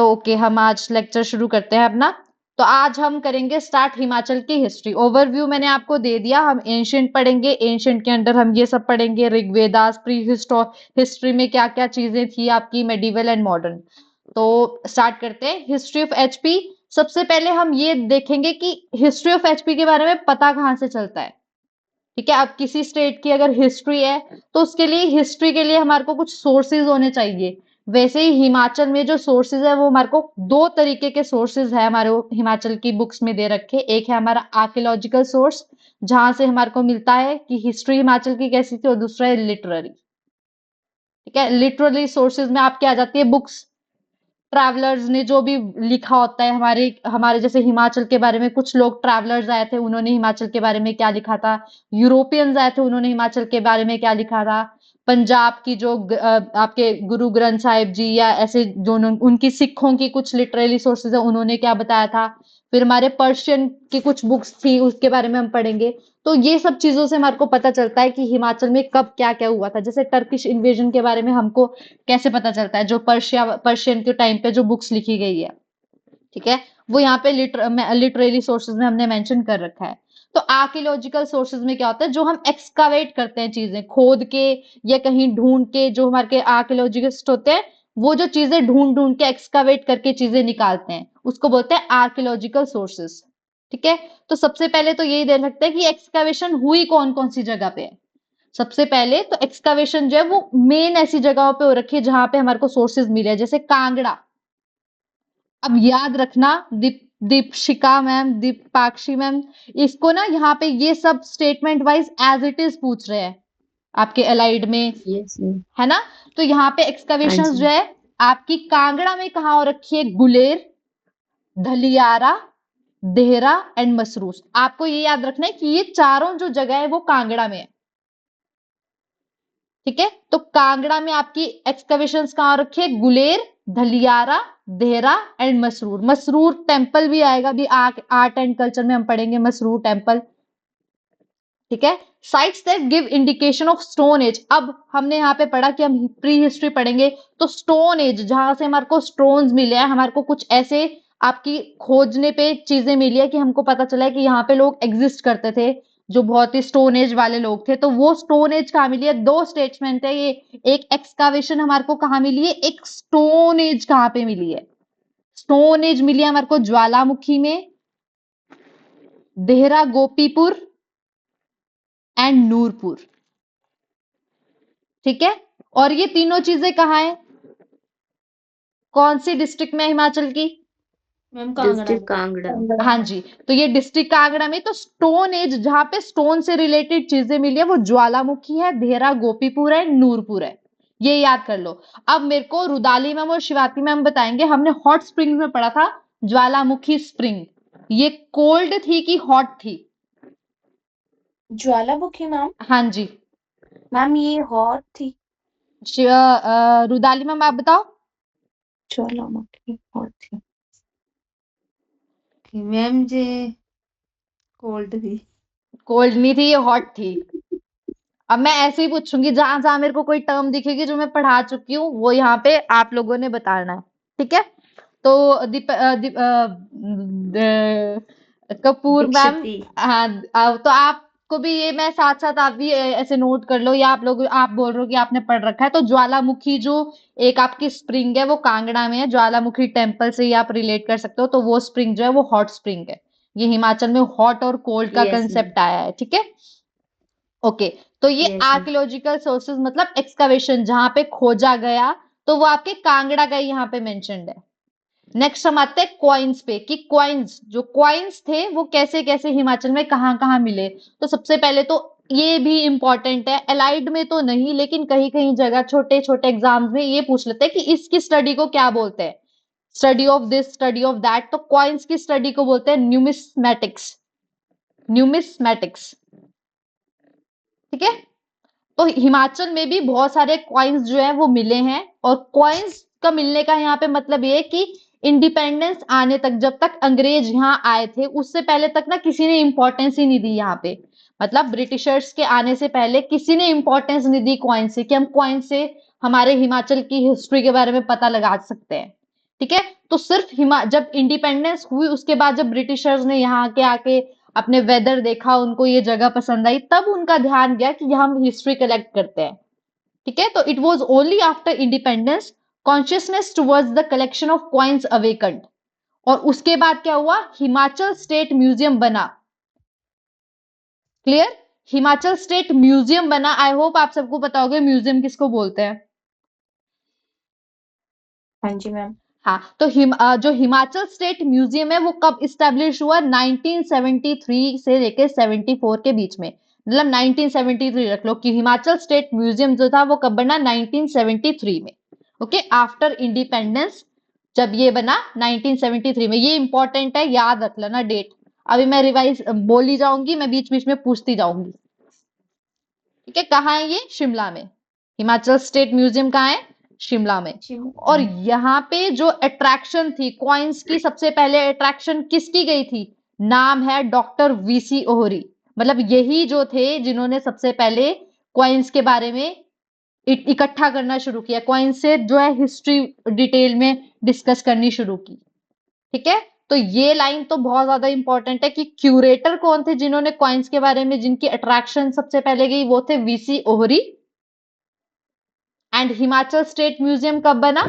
तो ओके, हम आज लेक्चर शुरू करते हैं अपना। तो आज हम करेंगे स्टार्ट हिमाचल की हिस्ट्री। ओवरव्यू मैंने आपको दे दिया। हम एंशिएंट पढ़ेंगे, एंशिएंट के अंदर हम ये सब पढ़ेंगे, ऋग्वेदास, प्री हिस्ट्री में क्या क्या चीजें थी आपकी, मेडिवल एंड मॉडर्न। तो स्टार्ट करते हैं हिस्ट्री ऑफ एचपी। सबसे पहले हम ये देखेंगे कि हिस्ट्री ऑफ एचपी के बारे में पता कहाँ से चलता है। ठीक है, अब किसी स्टेट की अगर हिस्ट्री है तो उसके लिए हिस्ट्री के लिए हमारे को कुछ सोर्सेज होने चाहिए। वैसे ही हिमाचल में जो सोर्सेज है वो हमारे को दो तरीके के सोर्सेज है हमारे हिमाचल की बुक्स में दे रखे। एक है हमारा आर्कियोलॉजिकल सोर्स, जहां से हमारे को मिलता है कि हिस्ट्री हिमाचल की कैसी थी, और दूसरा है लिटरेरी। ठीक है, लिटरेरी सोर्सेज में आपके आ जाती है बुक्स, ट्रैवलर्स ने जो भी लिखा होता है। हमारे हमारे जैसे हिमाचल के बारे में कुछ लोग ट्रैवलर्स आए थे, उन्होंने हिमाचल के बारे में क्या लिखा था। यूरोपियंस आए थे, उन्होंने हिमाचल के बारे में क्या लिखा था। पंजाब की जो आपके गुरु ग्रंथ साहिब जी या ऐसे जो उनकी सिखों की कुछ लिटरेरी सोर्सेज है, उन्होंने क्या बताया था। फिर हमारे पर्शियन की कुछ बुक्स थी, उसके बारे में हम पढ़ेंगे। तो ये सब चीजों से हमारे को पता चलता है कि हिमाचल में कब क्या क्या हुआ था। जैसे टर्किश इन्वेजन के बारे में हमको कैसे पता चलता है, जो पर्शियन के टाइम पे जो बुक्स लिखी गई है। ठीक है, वो यहाँ पे लिटरेरी सोर्सेज में हमने मेंशन कर रखा है। तो आर्कियोलॉजिकल सोर्सेज में क्या होता है, जो हम एक्सकावेट करते हैं, चीजें खोद के या कहीं ढूंढ के, जो हमारे आर्कियोलॉजिस्ट होते हैं वो जो चीजें ढूंढ ढूंढ के एक्सकावेट करके चीजें निकालते हैं, उसको बोलते हैं आर्कियोलॉजिकल सोर्सेज। ठीक है, तो सबसे पहले तो यही दे सकते हैं कि एक्सकावेशन हुई कौन कौन सी जगह पे है। सबसे पहले तो एक्सकावेशन जो है वो मेन ऐसी जगहों पे हो रखी है जहां पे हमारे को सोर्सेज मिले, जैसे कांगड़ा। अब याद रखना, दीपशिका मैम, दीपाक्षी मैम, इसको ना यहाँ पे ये सब statement wise as it is पूछ रहे हैं आपके अलाइड में, यस है ना। तो यहाँ पे हाँ एक्सकवेशंस जी। जो है आपकी कांगड़ा में कहाँ हो रखी है, गुलेर, धलियारा, देहरा एंड मसरूस। आपको ये याद रखना है कि ये चारों जो जगह है वो कांगड़ा में है। ठीक है, तो कांगड़ा में आपकी एक्सकवेशंस कहाँ हो रखी है, गुलेर, धलियारा, देहरा एंड मसरूर। मसरूर टेम्पल भी आएगा, भी आर्ट एंड कल्चर में हम पढ़ेंगे मसरूर टेम्पल। ठीक है, sites that give indication of stone age. अब हमने यहाँ पे पढ़ा कि हम प्री हिस्ट्री पढ़ेंगे, तो स्टोन एज जहां से हमारे को स्टोन्स मिले हैं, हमारे को कुछ ऐसे आपकी खोजने पे चीजें मिली है कि हमको पता चला है कि यहाँ पे लोग एग्जिस्ट करते थे, जो बहुत ही स्टोन एज वाले लोग थे। तो वो स्टोन एज कहाँ मिली है, दो स्टेटमेंट है ये। एक एक्सकावेशन हमारे को कहाँ मिली है, एक स्टोन एज कहाँ पे मिली है। स्टोन एज मिली है हमारे को ज्वालामुखी में, देहरा गोपीपुर एंड नूरपुर। ठीक है, और ये तीनों चीजें कहाँ है, कौन सी डिस्ट्रिक्ट में है हिमाचल की, मैम कांगड़ा डिस्ट्रिक्ट में। कांगड़ा। हाँ जी। तो ये डिस्ट्रिक्ट कांगड़ा में, तो स्टोन एज जहां पे स्टोन से रिलेटेड चीजें मिली है वो ज्वालामुखी है, देहरा गोपीपुर है, नूरपुर है। ये याद कर लो। अब मेरे को रुदाली मैम और शिवाती मैम बताएंगे, हमने हॉट स्प्रिंग में पढ़ा था ज्वालामुखी स्प्रिंग, ये कोल्ड थी कि हॉट थी। ज्वालामुखी मैम, हाँ जी। मैम ये हॉट थी। रुदाली मैम आप बताओ। ज्वालामुखी हॉट थी। मैम जे कोल्ड थी। कोल्ड नहीं थी, ये हॉट थी। अब मैं ऐसे ही पूछूंगी, जहां जहां मेरे को कोई टर्म दिखेगी जो मैं पढ़ा चुकी हूँ, वो यहाँ पे आप लोगों ने बताना है। ठीक है, तो कपूर मैम। दीक्षिती। हाँ, तो आपको भी ये मैं साथ साथ आप भी ऐसे नोट कर लो, या आप लोग आप बोल रहे हो कि आपने पढ़ रखा है। तो ज्वालामुखी जो एक आपकी स्प्रिंग है वो कांगड़ा में है, ज्वालामुखी टेम्पल से ही आप रिलेट कर सकते हो। तो वो स्प्रिंग जो है वो हॉट स्प्रिंग है। ये हिमाचल में हॉट और कोल्ड का यस मैम। कंसेप्ट आया है। ठीक है, ओके। तो ये यस मैम। आर्कियोलॉजिकल सोर्सेज मतलब एक्सकवेशन जहां पे खोजा गया, तो वो आपके कांगड़ा का यहाँ पे मेंशन्ड है। नेक्स्ट हम आते हैं क्वाइंस पे, कि क्वाइंस जो क्वाइंस थे वो कैसे कैसे हिमाचल में कहाँ कहाँ मिले। तो सबसे पहले तो ये भी इंपॉर्टेंट है, एलाइड में तो नहीं लेकिन कहीं कहीं जगह छोटे छोटे एग्जाम्स में ये पूछ लेते हैं कि इसकी स्टडी को क्या बोलते हैं, study of this, study of that. तो क्वाइंस की स्टडी को बोलते हैं न्यूमिस्मैटिक्स। न्यूमिस्मैटिक्स। ठीक है, तो हिमाचल में भी बहुत सारे कॉइन्स जो है वो मिले हैं। और कॉइन्स का मिलने का यहाँ पे मतलब ये है कि इंडिपेंडेंस आने तक, जब तक अंग्रेज यहाँ आए थे उससे पहले तक ना किसी ने इंपॉर्टेंस ही नहीं दी यहाँ पे। मतलब ब्रिटिशर्स के आने से पहले किसी ने इंपॉर्टेंस नहीं दी कॉइन से, कि हम कॉइन से हमारे हिमाचल की हिस्ट्री के बारे में पता लगा सकते हैं। ठीक है। तो सिर्फ जब इंडिपेंडेंस हुई उसके बाद जब ब्रिटिशर्स ने यहाँ के आके अपने वेदर देखा, उनको ये जगह पसंद आई, तब उनका ध्यान गया कि हम हिस्ट्री कलेक्ट करते हैं। ठीक है। तो it was only after independence consciousness towards the collection of coins awakened. और उसके बाद क्या हुआ, हिमाचल स्टेट म्यूजियम बना। क्लियर? हिमाचल स्टेट म्यूजियम बना। आई होप आप सबको पता होगा म्यूजियम किसको बोलते हैं। हाँ जी मैम। हाँ, तो जो हिमाचल स्टेट म्यूजियम है वो कब इस्टेब्लिश हुआ, 1973 से लेके 74 के बीच में। मतलब 1973 रख लो कि हिमाचल स्टेट म्यूजियम जो था वो कब बना, 1973 में। ओके, आफ्टर इंडिपेंडेंस जब ये बना 1973 में। ये इंपॉर्टेंट है, याद रख लेना डेट। अभी मैं रिवाइज बोली जाऊंगी, मैं बीच बीच में पूछती जाऊंगी। ठीक है, कहाँ है ये, शिमला में। हिमाचल स्टेट म्यूजियम कहाँ है, शिमला में। और यहाँ पे जो अट्रैक्शन थी कॉइन्स की, सबसे पहले अट्रैक्शन किसकी गई थी, नाम है डॉक्टर वीसी ओहरी। मतलब यही जो थे जिन्होंने सबसे पहले कॉइन्स के बारे में इकट्ठा करना शुरू किया, कॉइन्स से जो है हिस्ट्री डिटेल में डिस्कस करनी शुरू की। ठीक है। तो ये लाइन तो बहुत ज्यादा इंपॉर्टेंट है कि क्यूरेटर कौन थे जिन्होंने कॉइन्स के बारे में, जिनकी अट्रैक्शन सबसे पहले गई, वो थे VC Ohri. And Himachal state museum कब बना,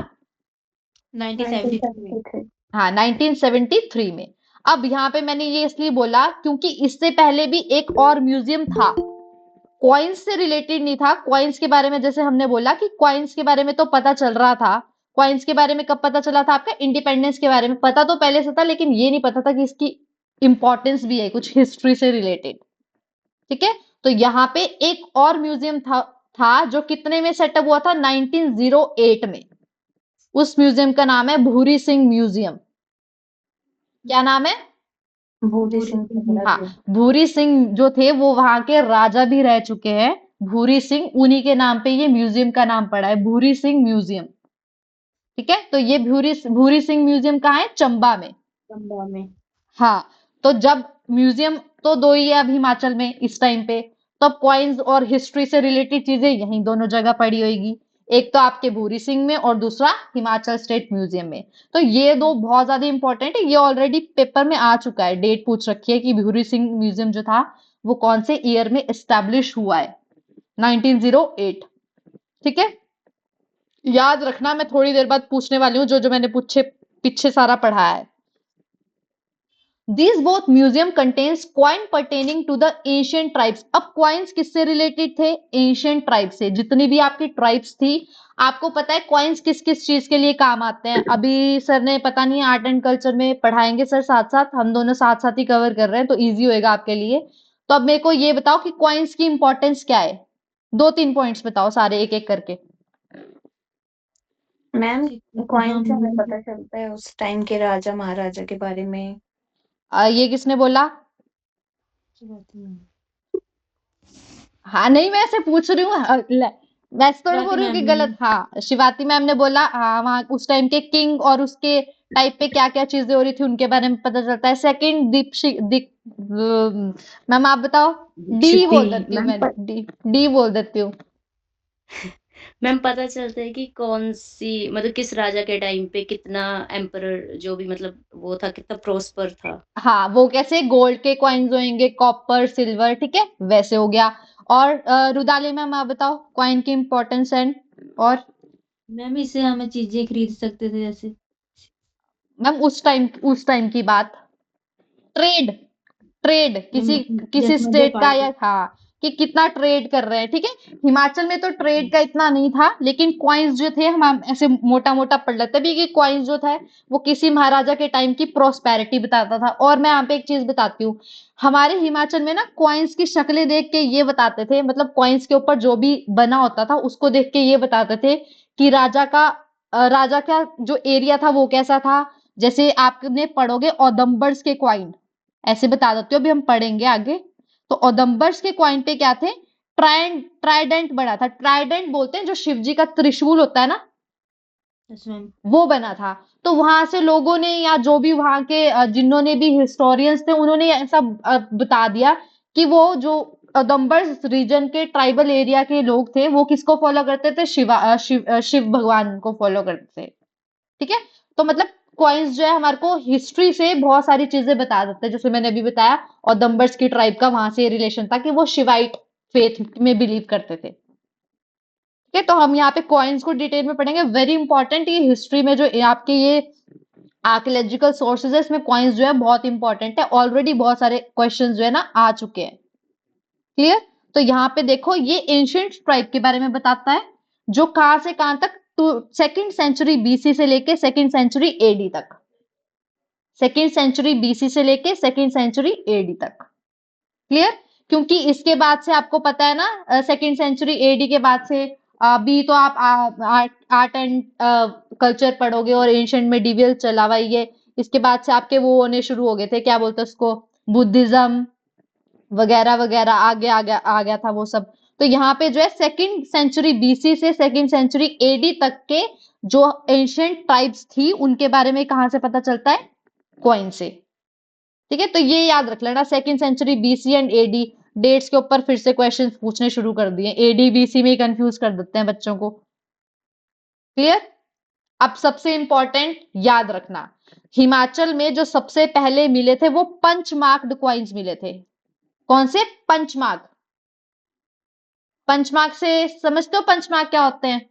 1973। हाँ 1973 में। अब यहाँ पे मैंने ये इसलिए बोला क्योंकि इससे पहले भी एक और म्यूजियम था, कॉइन्स से रिलेटेड नहीं था। कॉइन्स के बारे में जैसे हमने बोला कि कॉइन्स के बारे में तो पता चल रहा था। कॉइन्स के बारे में कब पता चला था आपका, इंडिपेंडेंस के बारे में पता तो पहले से था, लेकिन ये नहीं पता था कि इसकी इंपॉर्टेंस भी है कुछ हिस्ट्री से रिलेटेड। ठीक है। तो यहाँ पे एक और म्यूजियम था जो कितने में सेटअप हुआ था, 1908 में। उस म्यूजियम का नाम है भूरी सिंह म्यूजियम। क्या नाम है, भूरी सिंह। हाँ, भूरी सिंह जो थे वो वहां के राजा भी रह चुके हैं। भूरी सिंह, उन्हीं के नाम पे ये म्यूजियम का नाम पड़ा है, भूरी सिंह म्यूजियम। ठीक है। तो ये भूरी सिंह म्यूजियम कहाँ है, चंबा में। चंबा में। हाँ, तो जब म्यूजियम तो दो ही है अब हिमाचल में इस टाइम पे, तो अब कॉइन्स और हिस्ट्री से रिलेटेड चीजें यहीं दोनों जगह पड़ी होगी। एक तो आपके भूरी सिंह में और दूसरा हिमाचल स्टेट म्यूजियम में। तो ये दो बहुत ज्यादा इंपॉर्टेंट है। ये ऑलरेडी पेपर में आ चुका है, डेट पूछ रखी है कि भूरी सिंह म्यूजियम जो था वो कौन से ईयर में एस्टेब्लिश हुआ है, 1908। ठीक है, याद रखना, मैं थोड़ी देर बाद पूछने वाली हूँ जो जो मैंने पीछे सारा पढ़ा है। These both museum contains coin pertaining to the ancient tribes। अब coins किससे रिलेटेड थे, ancient tribes से। जितनी भी आपकी ट्राइब्स थी, आपको पता है कॉइन्स किस किस चीज के लिए काम आते हैं। अभी सर ने पता नहीं आर्ट एंड कल्चर में पढ़ाएंगे सर, साथ साथ हम दोनों साथ साथ ही कवर कर रहे हैं तो इजी होएगा आपके लिए। तो अब मेरे को ये बताओ कि कॉइन्स की इंपॉर्टेंस क्या है, 2-3 पॉइंट्स बताओ सारे एक एक करके। मैम कॉइन से हमें पता चलता है उस टाइम के राजा महाराजा के बारे में। ये किसने बोला, हाँ नहीं मैं ऐसे पूछ रही हूँ, मैं ऐसे थोड़ी बोल रही हूँ कि गलत। हाँ, शिवाती मैम ने बोला, हाँ वहाँ उस टाइम के किंग और उसके टाइप पे क्या क्या चीजें हो रही थी उनके बारे में पता चलता है। सेकंड मैम आप बताओ। डी बोल देती हूँ मैं, डी बोल देती हूँ। मैम पता चलता है कि कौन सी मतलब किस राजा के टाइम पे कितना एम्परर जो भी मतलब वो था कितना प्रोस्पर था। हाँ, वो कैसे गोल्ड के कॉइन्स होंगे, कॉपर सिल्वर, ठीक है वैसे हो गया। और रुदाली मैम आप बताओ कॉइन की इंपॉर्टेंस एंड। और मैम इससे हमें चीजें खरीद सकते थे जैसे। मैम उस टाइम की बात, ट्रेड ट्रेड किसी किसी स्टेट का, या हाँ कि कितना ट्रेड कर रहे हैं। ठीक है, हिमाचल में तो ट्रेड का इतना नहीं था, लेकिन कॉइन्स जो थे हम ऐसे मोटा मोटा पढ़ लेते भी कि कॉइन्स जो था वो किसी महाराजा के टाइम की प्रोस्पेरिटी बताता था। और मैं यहाँ पे एक चीज बताती हूँ, हमारे हिमाचल में ना कॉइन्स की शक्लें देख के ये बताते थे, मतलब कॉइन्स के ऊपर जो भी बना होता था उसको देख के ये बताते थे कि राजा का जो एरिया था वो कैसा था। जैसे आपने पढ़ोगे औदम्बर्स के कॉइन, ऐसे बता देती हूँ, अभी हम पढ़ेंगे आगे। तो औदम्बर्स के कॉइन पे क्या थे, ट्राइडेंट बना था। ट्राइडेंट बोलते हैं जो शिव जी का त्रिशूल होता है ना, वो बना था। तो वहां से लोगों ने या जो भी वहां के जिन्होंने भी हिस्टोरियंस थे उन्होंने ऐसा बता दिया कि वो जो औदम्बर्स रीजन के ट्राइबल एरिया के लोग थे वो किसको फॉलो करते थे, शिव भगवान को फॉलो करते थे। ठीक है, तो मतलब कॉइन्स जो है हमारे को हिस्ट्री से बहुत सारी चीजें बता देते हैं, जैसे मैंने अभी बताया। और दम्बर्स की ट्राइब का वहां से रिलेशन था कि वो शिवाइट फेथ में बिलीव करते थे। ठीक है, तो हम यहाँ पे कॉइन्स को डिटेल में पढ़ेंगे। वेरी इंपॉर्टेंट, ये हिस्ट्री में जो आपके ये आर्कियोलॉजिकल सोर्सेज है, इसमें कॉइन्स जो है बहुत इंपॉर्टेंट है। ऑलरेडी बहुत सारे क्वेश्चन जो है ना आ चुके हैं। क्लियर? तो यहाँ पे देखो, ये एंशिएंट ट्राइब के बारे में बताता है, जो कहां से कहां तक, सेकेंड सेंचुरी बीसी से लेके सेकेंड सेंचुरी एडी तक। सेकेंड सेंचुरी बीसी से लेके सेकेंड सेंचुरी एडी तक। क्लियर? क्योंकि इसके बाद से आपको पता है ना, सेकेंड सेंचुरी एडी के बाद से अभी तो आप आर्ट एंड कल्चर पढ़ोगे और एंशिएंट मेडिवल चला हुआ ही है। इसके बाद से आपके वो होने शुरू हो गए थे, क्या बोलते हैं उसको, बुद्धिज्म वगैरह वगैरह, आगे आ गया था वो सब। तो यहाँ पे जो है सेकेंड सेंचुरी बीसी से सेकेंड सेंचुरी एडी तक के जो एंशिएंट ट्राइब्स थी, उनके बारे में कहां से पता चलता है? कॉइन से। ठीक है, तो ये याद रख लेना, second century BC and AD. Dates के ऊपर फिर से क्वेश्चन पूछने शुरू कर दिए, एडी बीसी में ही कंफ्यूज कर देते हैं बच्चों को। क्लियर? अब सबसे इंपॉर्टेंट याद रखना, हिमाचल में जो सबसे पहले मिले थे वो पंचमार्क्ड कॉइन्स मिले थे। कौन से? पंचमार्क। पंचमार्क से समझते हो पंचमार्क क्या होते हैं?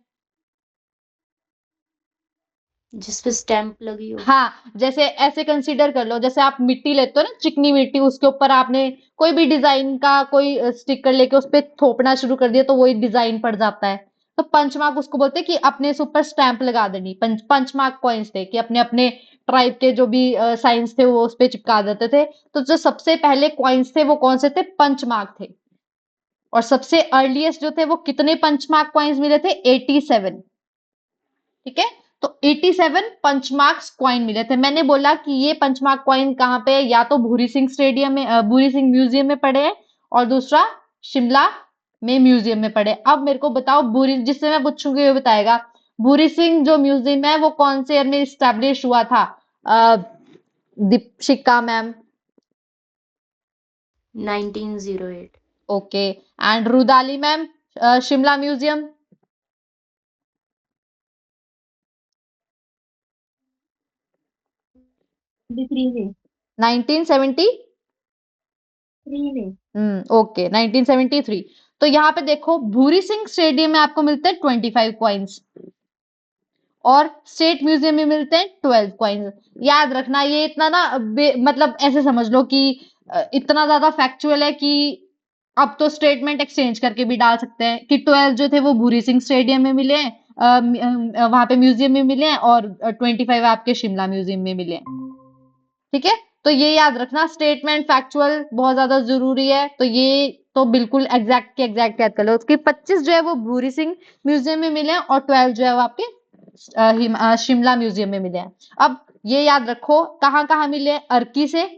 जिस पे स्टैंप लगी हो। हाँ, जैसे ऐसे कंसीडर कर लो, जैसे आप मिट्टी लेते हो ना, चिकनी मिट्टी, उसके ऊपर आपने कोई भी डिजाइन का कोई स्टिकर लेके उस पे थोपना शुरू कर दिया तो वही डिजाइन पड़ जाता है। तो पंचमार्क उसको बोलते हैं कि अपने से ऊपर स्टैंप लगा देनी। पंचमार्क कॉइन्स थे कि अपने अपने ट्राइब के जो भी साइंस थे वो उस पे चिपका देते थे। तो जो सबसे पहले कॉइन्स थे वो कौन से थे? पंचमार्क थे। और सबसे अर्लीस्ट जो थे वो कितने पंचमार्क कॉइन्स मिले थे? 87। ठीक है, तो 87 पंचमार्क कॉइन मिले थे। मैंने बोला कि ये पंचमार्क कॉइन कहाँ पे है, या तो भूरी सिंह स्टेडियम में, भूरी सिंह म्यूजियम में पड़े हैं, और दूसरा शिमला में म्यूजियम में पड़े। अब मेरे को बताओ, भूरी, जिससे मैं पूछूंगी वो बताएगा, भूरी सिंह जो म्यूजियम है वो कौन से ईयर में स्टैब्लिश हुआ था? Deepika ma'am. 1908। Okay, and rudali ma'am, Shimla museum. 23 में 1970। 3 में ओके, 1973। तो यहाँ पे देखो, भूरी सिंह स्टेडियम में आपको मिलते हैं 25 कॉइन्स, और स्टेट म्यूजियम में मिलते हैं 12 कॉइन्स। याद रखना, ये इतना ना मतलब ऐसे समझ लो कि इतना ज्यादा फैक्चुअल है कि अब तो स्टेटमेंट एक्सचेंज करके भी डाल सकते हैं कि 12 जो थे वो भूरी सिंह स्टेडियम में मिले हैं, वहां पे म्यूजियम में मिले हैं, और 25 आपके शिमला म्यूजियम में मिले हैं। ठीक है, तो ये याद रखना, स्टेटमेंट फैक्चुअल बहुत ज्यादा जरूरी है। तो ये तो बिल्कुल एग्जैक्ट के एग्जैक्ट याद कर लो। उसके 25 जो है वो भूरी सिंह म्यूजियम में मिले हैं, और 12 जो है वो आपके शिमला म्यूजियम में मिले हैं। अब ये याद रखो, कहाँ कहाँ मिले हैं? अर्की से।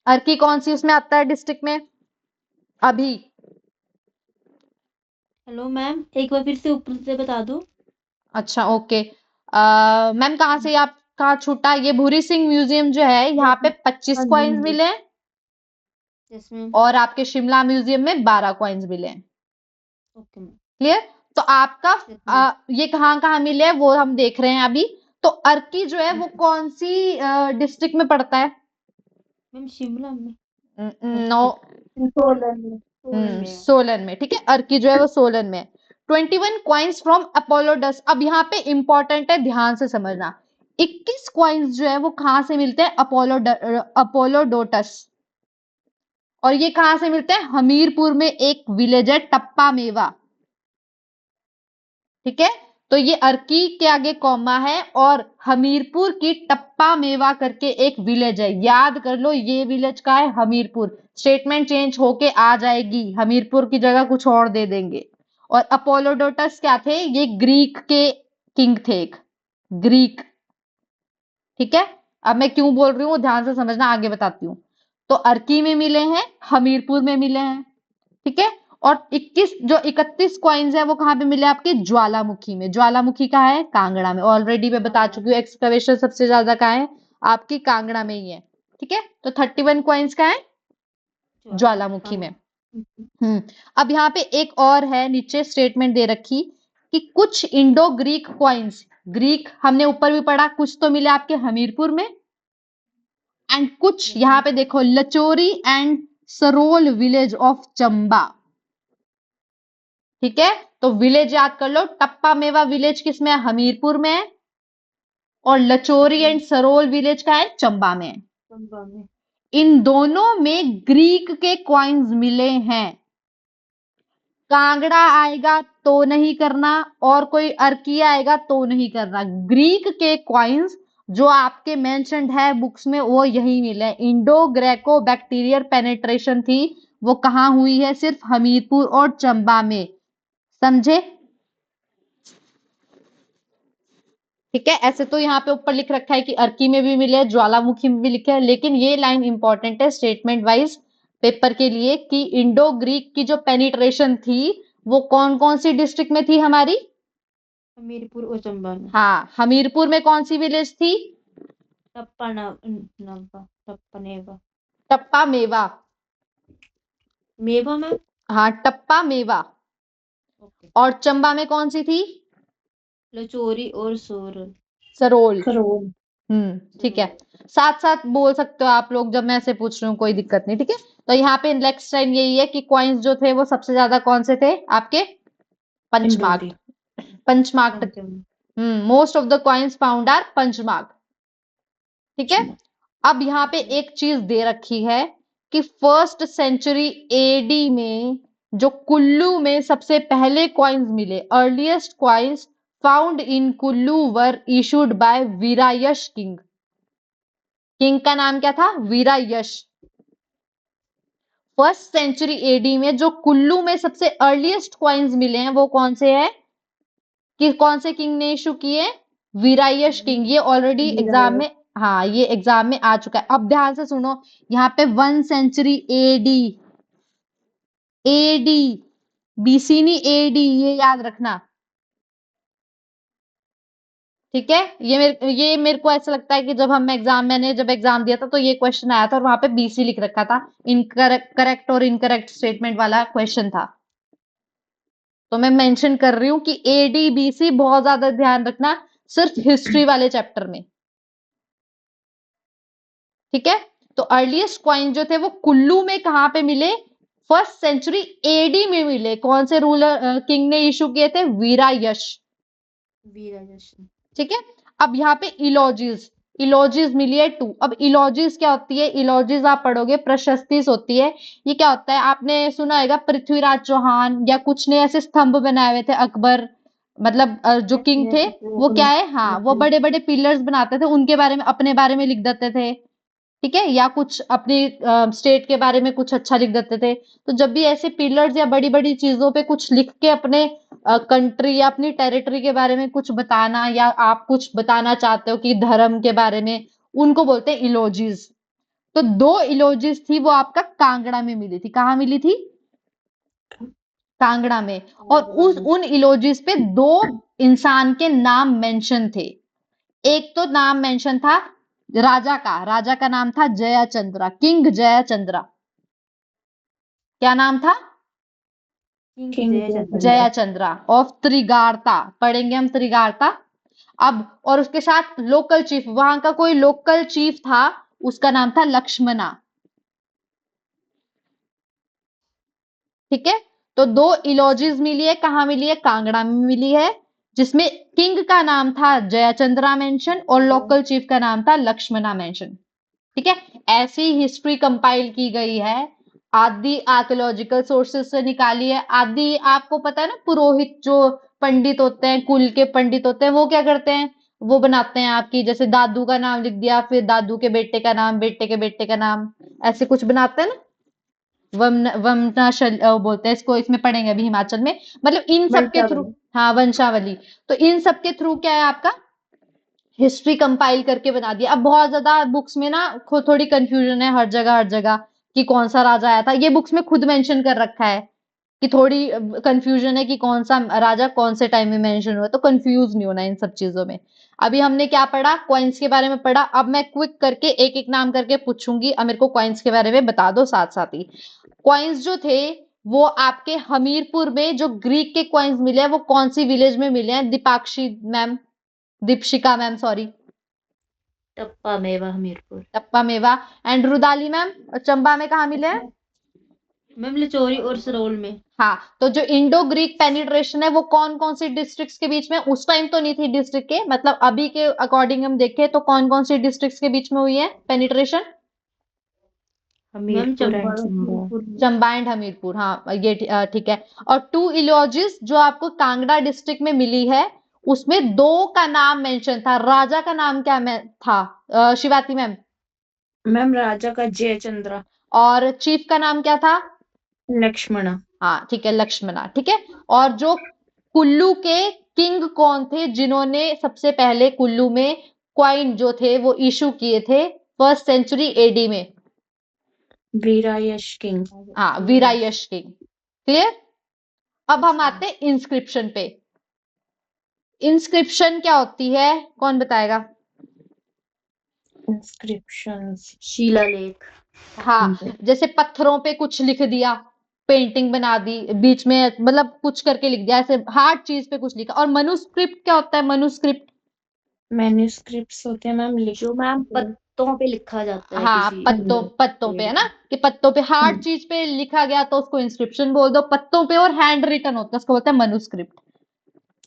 अर्की कौन सी उसमें आता है डिस्ट्रिक्ट में? अभी हेलो मैम, एक बार फिर से ऊपर से बता दो। अच्छा, ओके। मैम कहाँ से आप कहाँ छूटा? ये भूरी सिंह म्यूजियम जो है, यहाँ पे 25 हाँ जी, कॉइन्स हाँ जी। मिले हैं, यस मैम। और आपके शिमला म्यूजियम में 12 कॉइन्स मिले हैं। Okay ma'am. क्लियर? तो आपका यस मैम। ये कहाँ कहाँ मिले हैं वो हम देख रहे हैं अभी। तो अर्की जो है वो कौन सी डिस्ट्रिक्ट में पड़ता है? मैम शिमला में। नो, सोलन में। सोलन में। सोलन में। ठीक है, अर्की जो है वो सोलन में। 21 कॉइन्स फ्रॉम अपोलोडस। अब यहाँ पे इंपॉर्टेंट है, ध्यान से समझना। 21 कॉइन्स जो है वो कहाँ से मिलते हैं? अपोलोडोटस। और ये कहाँ से मिलते हैं? हमीरपुर में एक विलेज है टप्पा मेवा। ठीक है, तो ये अर्की के आगे कॉमा है, और हमीरपुर की टप्पा मेवा करके एक विलेज है। याद कर लो, ये विलेज का है हमीरपुर। स्टेटमेंट चेंज होके आ जाएगी, हमीरपुर की जगह कुछ और दे देंगे। और अपोलोडोटस क्या थे? ये ग्रीक के किंग थे, एक ग्रीक। ठीक है, अब मैं क्यों बोल रही हूँ ध्यान से समझना, आगे बताती हूँ। तो अर्की में मिले हैं, हमीरपुर में मिले हैं। ठीक है, और 31 कॉइन्स है वो कहाँ पे मिले? आपके ज्वालामुखी में। ज्वालामुखी कहाँ है? कांगड़ा में। ऑलरेडी मैं बता चुकी हूँ, एक्सकवेशन सबसे ज्यादा कहाँ है? आपकी कांगड़ा में ही है। ठीक है, तो 31 कॉइन्स कहाँ है? ज्वालामुखी में। अब यहाँ पे एक और है, नीचे स्टेटमेंट दे रखी कि कुछ इंडो ग्रीक कॉइन्स ग्रीक हमने ऊपर भी पढ़ा, कुछ तो मिले आपके हमीरपुर में, एंड कुछ यहाँ पे देखो Lachori and Sarol village of Chamba. ठीक है, तो विलेज याद कर लो, टप्पा मेवा विलेज किसमें है? हमीरपुर में है, और लचोरी एंड सरोल विलेज का है? चंबा में है। चंबा में। इन दोनों में ग्रीक के कॉइन्स मिले हैं। कांगड़ा आएगा तो नहीं करना, और कोई अर्की आएगा तो नहीं करना। ग्रीक के कॉइन्स जो आपके मेंशन्ड है बुक्स में वो यही मिले। इंडो ग्रेको बैक्टीरियल पेनेट्रेशन थी, वो कहाँ हुई है? सिर्फ हमीरपुर और चंबा में। समझे? ठीक है, ऐसे तो यहाँ पे ऊपर लिख रखा है कि अर्की में भी मिले, ज्वालामुखी में भी लिखे है, लेकिन ये लाइन इंपॉर्टेंट है स्टेटमेंट वाइज पेपर के लिए कि इंडो ग्रीक की जो पेनिट्रेशन थी वो कौन कौन सी डिस्ट्रिक्ट में थी हमारी? हमीरपुर और चंबा में। हाँ, हमीरपुर में कौन सी विलेज थी? टप्पा नवा टप्पा नेवा टप्पा मेवा। मेवा मैम। हाँ, टप्पा मेवा। ओके। और चंबा में कौन सी थी? लचोरी और सोरल। सरोल। करोल। ठीक है, साथ साथ बोल सकते हो आप लोग, जब मैं ऐसे पूछ रही हूँ कोई दिक्कत नहीं। ठीक है, तो यहाँ पे नेक्स्ट टाइम यही है कि कॉइन्स जो थे वो सबसे ज्यादा कौन से थे आपके? पंचमार्क। पंचमार्क। पंचम। Most of the coins found are punchmark. ठीक है, अब यहाँ पे एक चीज दे रखी है कि 1st सेंचुरी एडी में जो कुल्लू में सबसे पहले कॉइन्स मिले, earliest coins found in Kullu were issued by Virayasha king. King का नाम क्या था? वीरायश। 1st सेंचुरी एडी में जो कुल्लू में सबसे अर्लीस्ट कॉइन्स मिले हैं वो कौन से हैं? कि कौन से किंग ने इशू किए? वीरायश किंग। ये ऑलरेडी एग्जाम में, हाँ ये एग्जाम में आ चुका है। अब ध्यान से सुनो, यहाँ पे 1 सेंचुरी एडी, एडी बीसी नहीं, एडी, ये याद रखना। ठीक है, ये मेरे को ऐसा लगता है कि जब मैंने जब एग्जाम दिया था तो ये क्वेश्चन आया था और वहां पे बीसी लिख रखा था। करेक्ट और इनकरेक्ट स्टेटमेंट वाला क्वेश्चन था, तो मैं मेंशन कर रही हूँ कि एडी बीसी बहुत ज्यादा ध्यान रखना, सिर्फ हिस्ट्री वाले चैप्टर में। ठीक है, तो अर्लीस्ट कॉइन जो थे वो कुल्लू में कहां पे मिले? 1st सेंचुरी एडी में मिले। कौन से रूलर किंग ने इशू किए थे? वीरायश। ठीक है, अब यहाँ पे इलॉजीज मिली है 2। अब इलॉजीज क्या होती है? इलॉजीज आप पढ़ोगे, प्रशस्तिस होती है। ये क्या होता है? आपने सुना होगा पृथ्वीराज चौहान या कुछ ने ऐसे स्तंभ बनाए हुए थे, अकबर मतलब जो किंग थे वो क्या है, हाँ वो बड़े बड़े पिलर्स बनाते थे, उनके बारे में, अपने बारे में लिख देते थे। ठीक है, या कुछ अपनी स्टेट के बारे में कुछ अच्छा लिख देते थे। तो जब भी ऐसे पिलर्स या बड़ी बड़ी चीजों पे कुछ लिख के अपने कंट्री या अपनी टेरिटरी के बारे में कुछ बताना, या आप कुछ बताना चाहते हो कि धर्म के बारे में, उनको बोलते हैं इलॉजीज। तो 2 इलॉजीज थी, वो आपका कांगड़ा में मिली थी। कहाँ मिली थी? कांगड़ा में। और उन इलॉजीज पे 2 इंसान के नाम मेंशन थे। एक तो नाम मेंशन था राजा का नाम था जयाचंद्रा, किंग जयाचंद्रा। क्या नाम था? जयाचंद्रा ऑफ त्रिगार्ता। पढ़ेंगे हम त्रिगार्ता अब। और उसके साथ लोकल चीफ, वहां का कोई लोकल चीफ था, उसका नाम था लक्ष्मणा। ठीक है, तो 2 इलॉजीज मिली है। कहां मिली है? कांगड़ा में मिली है, जिसमें किंग का नाम था जयाचंद्रा मेंशन और लोकल चीफ का नाम था लक्ष्मणा मेंशन। ठीक है, ऐसी हिस्ट्री कंपाइल की गई है, आदि आर्कियोलॉजिकल सोर्सेस से निकाली है। आदि आपको पता है ना, पुरोहित जो पंडित होते हैं, कुल के पंडित होते हैं, वो क्या करते हैं? वो बनाते हैं आपकी, जैसे दादू का नाम लिख दिया, फिर दादू के बेटे का नाम, बेटे के बेटे का नाम, ऐसे कुछ बनाते हैं ना, बोलते हैं इसको। इसमें पढ़ेंगे अभी हिमाचल में, मतलब इन सब के थ्रू, हाँ वंशावली। तो इन सब के थ्रू क्या है आपका, हिस्ट्री कंपाइल करके बना दिया। अब बहुत ज्यादा बुक्स में ना थोड़ी कंफ्यूजन है हर जगह कि कौन सा राजा आया था। ये बुक्स में खुद मेंशन कर रखा है कि थोड़ी कंफ्यूजन है कि कौन सा राजा कौन से टाइम में मेंशन हुआ, तो कंफ्यूज नहीं होना इन सब चीजों में। अभी हमने क्या पढ़ा? कॉइन्स के बारे में पढ़ा। अब मैं क्विक करके एक एक नाम करके पूछूंगी, अब मेरे को कॉइन्स के बारे में बता दो साथ साथ ही। कॉइन्स जो थे वो आपके हमीरपुर में जो ग्रीक के कॉइन्स मिले हैं वो कौन सी विलेज में मिले हैं? Deepakshi ma'am, Deepshikha ma'am, sorry, Tappa Mewa Hamirpur. टप्पा मेवा। एंड रुदाली मैम, चंबा में कहाँ मिले हैं? मैम लचोरी और सरोल में। हाँ, तो जो इंडो ग्रीक पेनिट्रेशन है वो कौन कौन सी डिस्ट्रिक्ट्स के बीच में, उस टाइम तो नहीं थी डिस्ट्रिक्ट के, मतलब अभी के अकॉर्डिंग हम देखें तो कौन कौन सी डिस्ट्रिक्ट्स के बीच में हुई है penetration? Ma'am Hamirpur Chamba and और चंबा। हमीरपुर में। चंबा एंड हमीरपुर, हाँ ये ठीक है। और 2 इलॉजिस जो आपको कांगड़ा डिस्ट्रिक्ट में मिली है, उसमें 2 का नाम मेंशन था, राजा का नाम क्या था? शिवाती मैम। मैम राजा का जयचंद्रा। और चीफ का नाम क्या था? लक्ष्मणा। हाँ ठीक है, लक्ष्मणा, ठीक है। और जो कुल्लू के किंग कौन थे जिन्होंने सबसे पहले कुल्लू में क्वाइन जो थे वो इशू किए थे 1st सेंचुरी एडी में? वीरायश किंग। हाँ, वीरायश किंग। क्लियर? अब हम आते हैं इंस्क्रिप्शन पे। इंस्क्रिप्शन क्या होती है, कौन बताएगा? इंस्क्रिप्शंस। शिलालेख। हाँ, जैसे पत्थरों पे कुछ लिख दिया, पेंटिंग बना दी, बीच में मतलब कुछ करके लिख दिया, ऐसे हार्ड चीज पे कुछ लिखा। और मनुस्क्रिप्ट क्या होता है? मनुस्क्रिप्ट, मैन्युस्क्रिप्ट्स होते हैं मैम, जो मैम पत्तों पे लिखा जाता है हाँ किसी पत्तों पे, पेड़ है ना, कि पत्तों पे हार्ड हम्म। चीज पे लिखा गया तो उसको इंस्क्रिप्शन बोल दो, पत्तों पे और हैंड रिटन होता है उसको बोलते हैं मनुस्क्रिप्ट।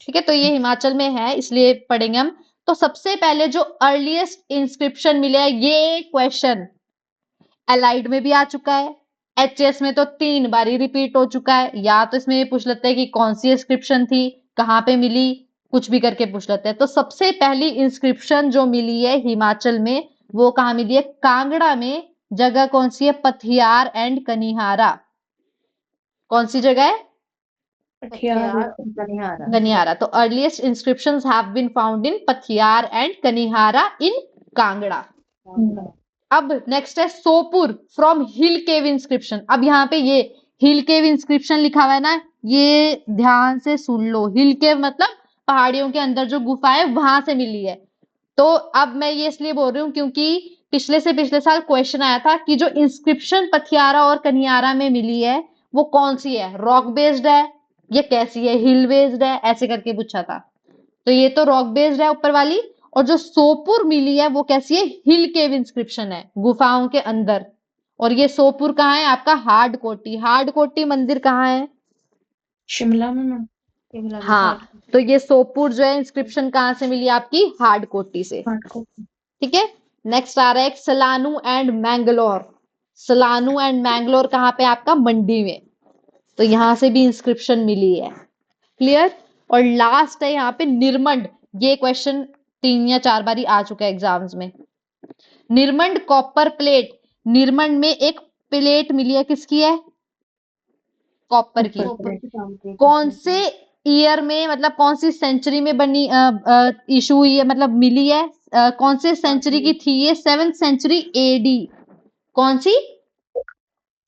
ठीक है, तो ये हिमाचल में है इसलिए पढ़ेंगे हम। तो सबसे पहले जो अर्लीस्ट इंस्क्रिप्शन मिले है, ये क्वेश्चन एलाइड में भी आ चुका है, एचएस में तो 3 बार रिपीट हो चुका है। या तो इसमें ये पूछ लेते हैं कि कौन सी इंस्क्रिप्शन थी, कहाँ पे मिली, कुछ भी करके पूछ लेते हैं। तो सबसे पहली इंस्क्रिप्शन जो मिली है हिमाचल में वो कहाँ मिली है? कांगड़ा में। जगह कौन सी है? पथियार एंड कनिहारा। कौन सी जगह है? पठियार। कनिहारा। कनिहारा। तो earliest inscriptions have been found in Pathiyar and Kanihara in Kangra. अब नेक्स्ट है Sopur from hill cave inscription. अब यहाँ पे ये हिल केव इंस्क्रिप्शन लिखा हुआ है ना, ये ध्यान से सुन लो। हिल केव मतलब पहाड़ियों के अंदर जो गुफा है वहां से मिली है। तो अब मैं ये इसलिए बोल रही हूँ क्योंकि पिछले साल क्वेश्चन आया था कि जो इंस्क्रिप्शन पथियारा और कनियारा में मिली है वो कौन सी है, रॉक बेस्ड है या कैसी है, हिल बेस्ड है, ऐसे करके पूछा था। तो ये तो रॉक बेस्ड है ऊपर वाली। और जो सोपुर मिली है वो कैसी है? हिल केव इंस्क्रिप्शन है, गुफाओं के अंदर। और ये सोपुर कहाँ है आपका? हार्ड कोटी। हार्ड कोटी मंदिर कहाँ है? शिमला में मैम। शिमला में हाँ, तो ये सोपुर जो है इंस्क्रिप्शन कहाँ से मिली आपकी? हार्ड कोटी से। हार्डकोर। ठीक है, नेक्स्ट आ रहा है सलानू एंड मैंगलोर। सलानू एंड मैंगलोर कहाँ पे आपका? मंडी में। तो यहां से भी इंस्क्रिप्शन मिली है। क्लियर? और लास्ट है यहाँ पे निर्मंड। ये क्वेश्चन 3 या 4 बारी आ चुका है एग्जाम्स में। Nirmand copper plate. निर्मंड में एक प्लेट मिली है, किसकी है? कॉपर की। कौन से ईयर में, मतलब कौन सी सेंचुरी में बनी, इशू हुई है, मतलब मिली है? कौन से सेंचुरी की थी ये? 7th century AD. कौन सी?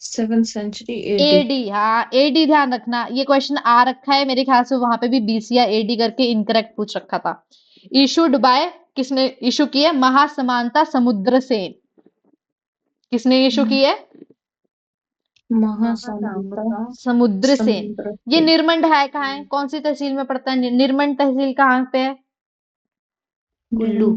7th century AD. एडी, हाँ एडी ध्यान रखना, ये क्वेश्चन आ रखा है मेरे ख्याल से, वहां पे भी बीसी या एडी करके इनकरेक्ट पूछ रखा था। इशूड बाय, किसने इशू की है? महासमानता समुद्र सेन। किसने इशू की है? महासामुद्र समुद्र सेन। समुद्र ये सेन। निर्मंड है कहाँ है? कौन सी तहसील में पड़ता है? निर्मंड तहसील कहाँ पे है? कुल्लू।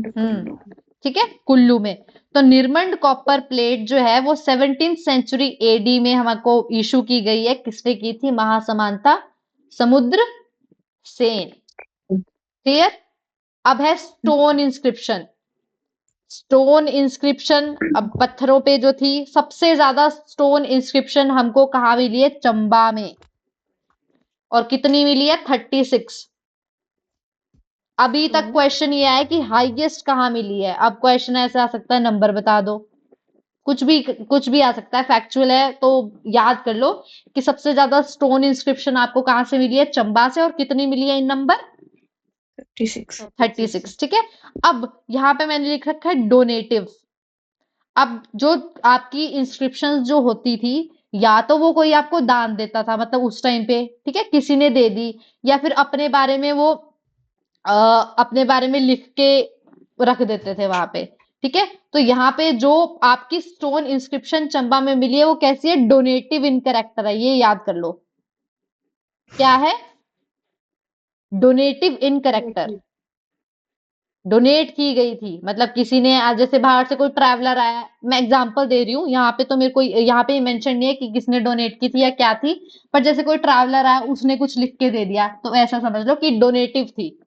कुल्लू। ठीक है, कुल्लू में। तो निर्मंड कॉपर प्लेट जो है वो 17th सेंचुरी एडी में हमको इशू की गई है। किसने की थी? महासमानता समुद्र सेन। क्लियर? अब है स्टोन इंस्क्रिप्शन। स्टोन इंस्क्रिप्शन, अब पत्थरों पे जो थी, सबसे ज्यादा स्टोन इंस्क्रिप्शन हमको कहाँ मिली है? चंबा में। और कितनी मिली है? 36। अभी तक क्वेश्चन ये है कि हाईएस्ट कहाँ मिली है। अब क्वेश्चन ऐसे आ सकता है, नंबर बता दो, कुछ भी आ सकता है, फैक्चुअल है तो याद कर लो कि सबसे ज्यादा स्टोन इंस्क्रिप्शन आपको कहां से मिली है? चंबा से। और कितनी मिली है इन नंबर? 36। ठीक है, अब यहां पे मैंने लिख रखा है डोनेटिव। अब जो आपकी इंस्क्रिप्शन जो होती थी, या तो वो कोई आपको दान देता था, मतलब उस टाइम पे, ठीक है, किसी ने दे दी, या फिर अपने बारे में वो अपने बारे में लिख के रख देते थे वहां पे। ठीक है, तो यहाँ पे जो आपकी स्टोन इंस्क्रिप्शन चंबा में मिली है वो कैसी है? डोनेटिव इन कैरेक्टर है, ये याद कर लो। क्या है? डोनेटिव इन कैरेक्टर। डोनेट की गई थी, मतलब किसी ने आज जैसे बाहर से कोई ट्रैवलर आया, मैं एग्जांपल दे रही हूँ, यहाँ पे तो मेरे को यहाँ पे मेंशन नहीं है कि किसने डोनेट की थी या क्या थी, पर जैसे कोई ट्रैवलर आया उसने कुछ लिख के दे दिया तो ऐसा समझ लो कि डोनेटिव थी।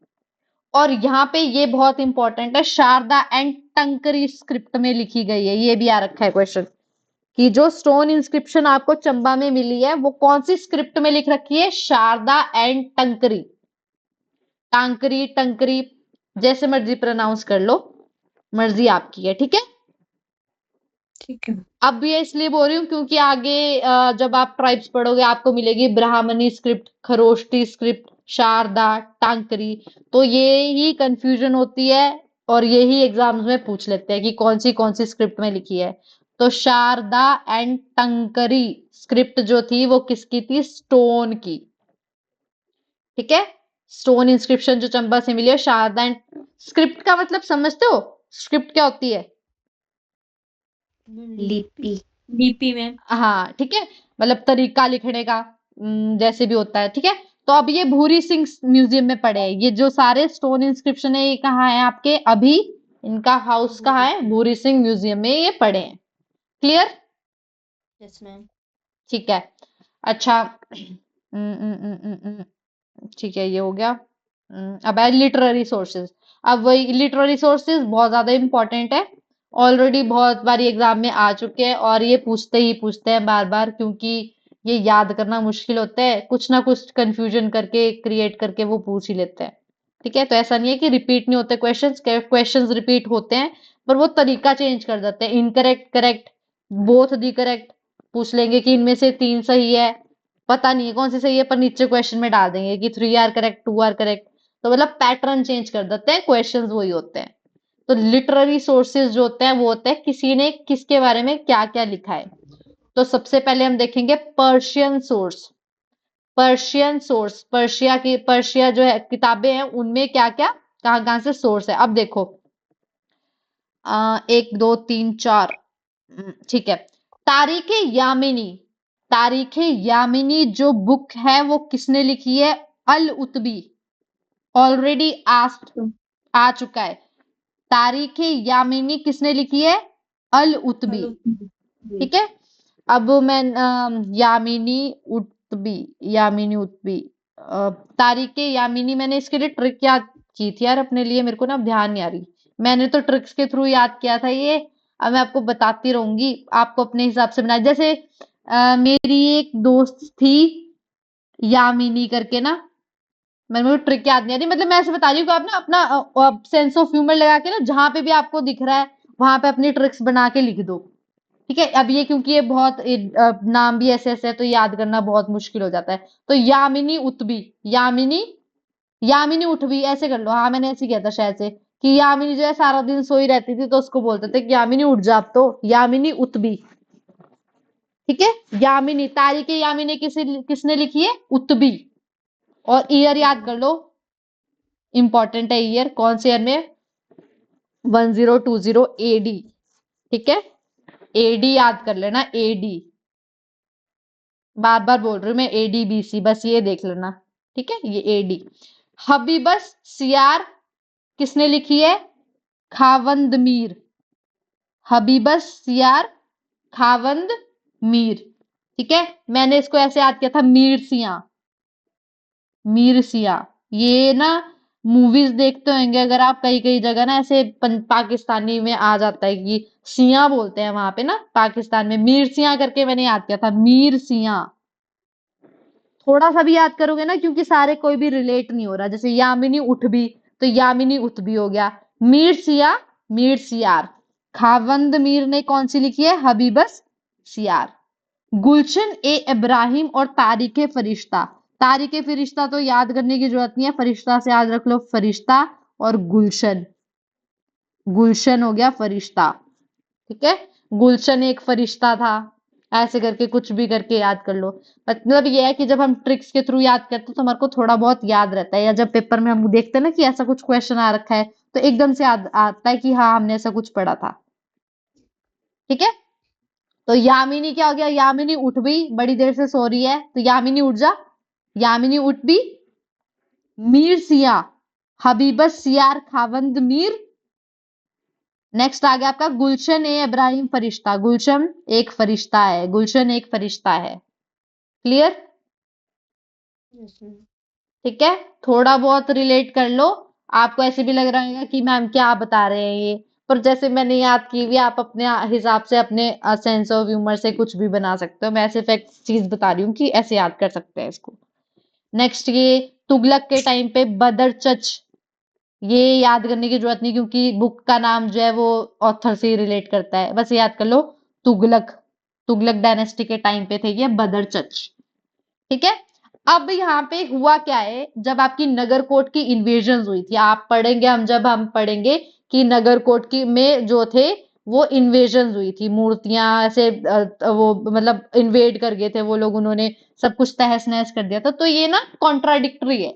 और यहाँ पे ये बहुत इंपॉर्टेंट है, शारदा एंड टंकरी स्क्रिप्ट में लिखी गई है, ये भी आ रखा है क्वेश्चन कि जो स्टोन इंस्क्रिप्शन आपको चंबा में मिली है वो कौन सी स्क्रिप्ट में लिख रखी है, शारदा एंड टंकरी, टांकरी टंकरी जैसे मर्जी प्रोनाउंस कर लो, मर्जी आपकी है, ठीक है। ठीक है। अब ये इसलिए बोल रही हूँ क्योंकि आगे जब आप ट्राइब्स पढ़ोगे आपको मिलेगी ब्राह्मणी स्क्रिप्ट, खरोष्टी स्क्रिप्ट, शारदा, टांकरी, तो ये ही कंफ्यूजन होती है और यही एग्जाम्स में पूछ लेते हैं कि कौन सी स्क्रिप्ट में लिखी है। तो शारदा एंड टंकरी स्क्रिप्ट जो थी वो किसकी थी, स्टोन की, ठीक है। स्टोन इंस्क्रिप्शन जो चंबा से मिली है, शारदा एंड, स्क्रिप्ट का मतलब समझते हो, स्क्रिप्ट क्या होती है? लिपि। लिपि मैम। हाँ ठीक है, मतलब तरीका लिखने का, जैसे भी होता है, ठीक है। तो अब ये भूरी सिंह म्यूजियम में पड़े हैं, ये जो सारे स्टोन इंस्क्रिप्शन है ये कहाँ है आपके, अभी इनका हाउस कहाँ है, भूरी सिंह म्यूजियम में ये पड़े हैं। क्लियर? Yes ma'am. ठीक है। अच्छा, ठीक है, ये हो गया। अब है लिटरेरी सोर्सेज। अब वही लिटरेरी सोर्सेज बहुत ज्यादा इंपॉर्टेंट है, ऑलरेडी बहुत बारी एग्जाम में आ चुके हैं और ये पूछते हैं बार बार, क्योंकि ये याद करना मुश्किल होता है, कुछ ना कुछ कंफ्यूजन करके क्रिएट करके वो पूछ ही लेते हैं, ठीक है। तो ऐसा नहीं है कि रिपीट नहीं होते क्वेश्चंस रिपीट होते हैं, पर वो तरीका चेंज कर देते हैं, incorrect correct, both the correct पूछ लेंगे कि इनमें से 3 सही है, पता नहीं है कौन सी सही है, पर नीचे क्वेश्चन में डाल देंगे कि 3 आर करेक्ट, 2 आर करेक्ट, तो मतलब पैटर्न चेंज कर देते हैं, क्वेश्चंस वही होते हैं। तो लिटरेरी सोर्सेज जो होते हैं वो होते हैं किसी ने किसके बारे में क्या क्या लिखा है। तो सबसे पहले हम देखेंगे पर्शियन सोर्स। पर्शिया जो है किताबें हैं उनमें क्या क्या कहाँ कहाँ से सोर्स है। अब देखो 1 2 3 4, ठीक है। तारीखे यामिनी जो बुक है वो किसने लिखी है, अल उतबी, ऑलरेडी आस्क्ड आ चुका है। तारीखे यामिनी किसने लिखी है, अल उतबी, ठीक है। अब मैं यामिनी उतबी तारीखे यामिनी, मैंने इसके लिए ट्रिक याद की थी यार अपने लिए, मेरे को ना अब ध्यान नहीं आ रही, मैंने तो ट्रिक्स के थ्रू याद किया था ये। अब मैं आपको बताती रहूंगी, आपको अपने हिसाब से बनाए, जैसे मेरी एक दोस्त थी यामिनी करके ना, मेरे को ट्रिक याद नहीं आ रही, मतलब मैं ऐसे बता रही हूँ कि आप ना अपना सेंस ऑफ ह्यूमर लगा के ना जहां पे भी आपको दिख रहा है वहां पे अपनी ट्रिक्स बना के लिख दो, ठीक है। अब ये क्योंकि ये बहुत नाम भी ऐसे ऐसे है तो याद करना बहुत मुश्किल हो जाता है। तो यामिनी उतबी, यामिनी उठबी ऐसे कर लो, हाँ मैंने ऐसे किया था शायद से, कि यामिनी जो है सारा दिन सोई रहती थी तो उसको बोलते थे कि यामिनी उठ जा, अब तो यामिनी उतबी, ठीक है। यामिनी, तारीख यामिनी किसने लिखी है, उतबी। और ईयर याद कर लो, इंपॉर्टेंट है ईयर, कौन से ईयर में, 1020 एडी, ठीक है। एडी याद कर लेना, एडी, बार बार बोल रही हूँ मैं, एडीबीसी, बस ये देख लेना, ठीक है, ये एडी। हबीबस सियार किसने लिखी है, खावंद मीर, हबीबस सियार खावंद मीर, ठीक है। मैंने इसको ऐसे याद किया था, मीर सिया, ये ना मूवीज देखते होंगे अगर आप, कई कई जगह ना ऐसे पाकिस्तानी में आ जाता है कि सिया बोलते हैं वहां पे ना पाकिस्तान में, मीर सिया करके मैंने याद किया था, मीर सिया। थोड़ा सा भी याद करोगे ना, क्योंकि सारे कोई भी रिलेट नहीं हो रहा, जैसे यामिनी उठबी तो यामिनी उठबी हो गया, मीर सिया, मीर सियार। खावंद मीर ने कौन सी लिखी है, हबीबस सियार। गुलशन ए इब्राहिम और तारिके फरिश्ता, तारिके फरिश्ता तो याद करने की जरूरत नहीं है, फरिश्ता से याद रख लो, फरिश्ता। और गुलशन, गुलशन हो गया फरिश्ता, ठीक है। गुलशन एक फरिश्ता था, ऐसे करके कुछ भी करके याद कर लो। मतलब ये है कि जब हम ट्रिक्स के थ्रू याद करते हैं तो हमारे को थोड़ा बहुत याद रहता है, या जब पेपर में हम देखते हैं ना कि ऐसा कुछ क्वेश्चन आ रखा है तो एकदम से याद आता है कि हाँ हमने ऐसा कुछ पढ़ा था, ठीक है। तो यामिनी क्या हो गया, यामिनी उठ भी, बड़ी देर से सो रही है तो यामिनी उठ जा, यामिनी उठ भी। मीर सिया, हबीबस सियार खावंद मीर। नेक्स्ट आ गया आपका गुलशन ए इब्राहिम फरिश्ता। गुलशन एक फरिश्ता है, गुलशन एक फरिश्ता है। क्लियर? Yes ma'am. ठीक है, थोड़ा बहुत रिलेट कर लो। आपको ऐसे भी लग रहा है कि मैम क्या बता रहे हैं ये, पर जैसे मैंने याद की हुई, आप अपने हिसाब से अपने सेंस ऑफ ह्यूमर से कुछ भी बना सकते हो। मैं ऐसे फैक्ट चीज बता रही हूँ कि ऐसे याद कर सकते हैं इसको। नेक्स्ट ये तुगलक के टाइम पे बदरचच, ये याद करने की जरूरत नहीं क्योंकि बुक का नाम जो है वो ऑथर से रिलेट करता है, बस याद कर लो तुगलक। तुगलक डायनेस्टी के टाइम पे थे ये बदरचच। ठीक है, अब यहाँ पे हुआ क्या है, जब आपकी नगरकोट की इन्वेजन हुई थी, आप पढ़ेंगे हम पढ़ेंगे कि नगरकोट की में जो थे वो इन्वेजन हुई थी, मूर्तियां ऐसे वो मतलब इन्वेड कर गए थे वो लोग, उन्होंने सब कुछ तहस नहस कर दिया था। तो ये ना कॉन्ट्राडिक्टरी है,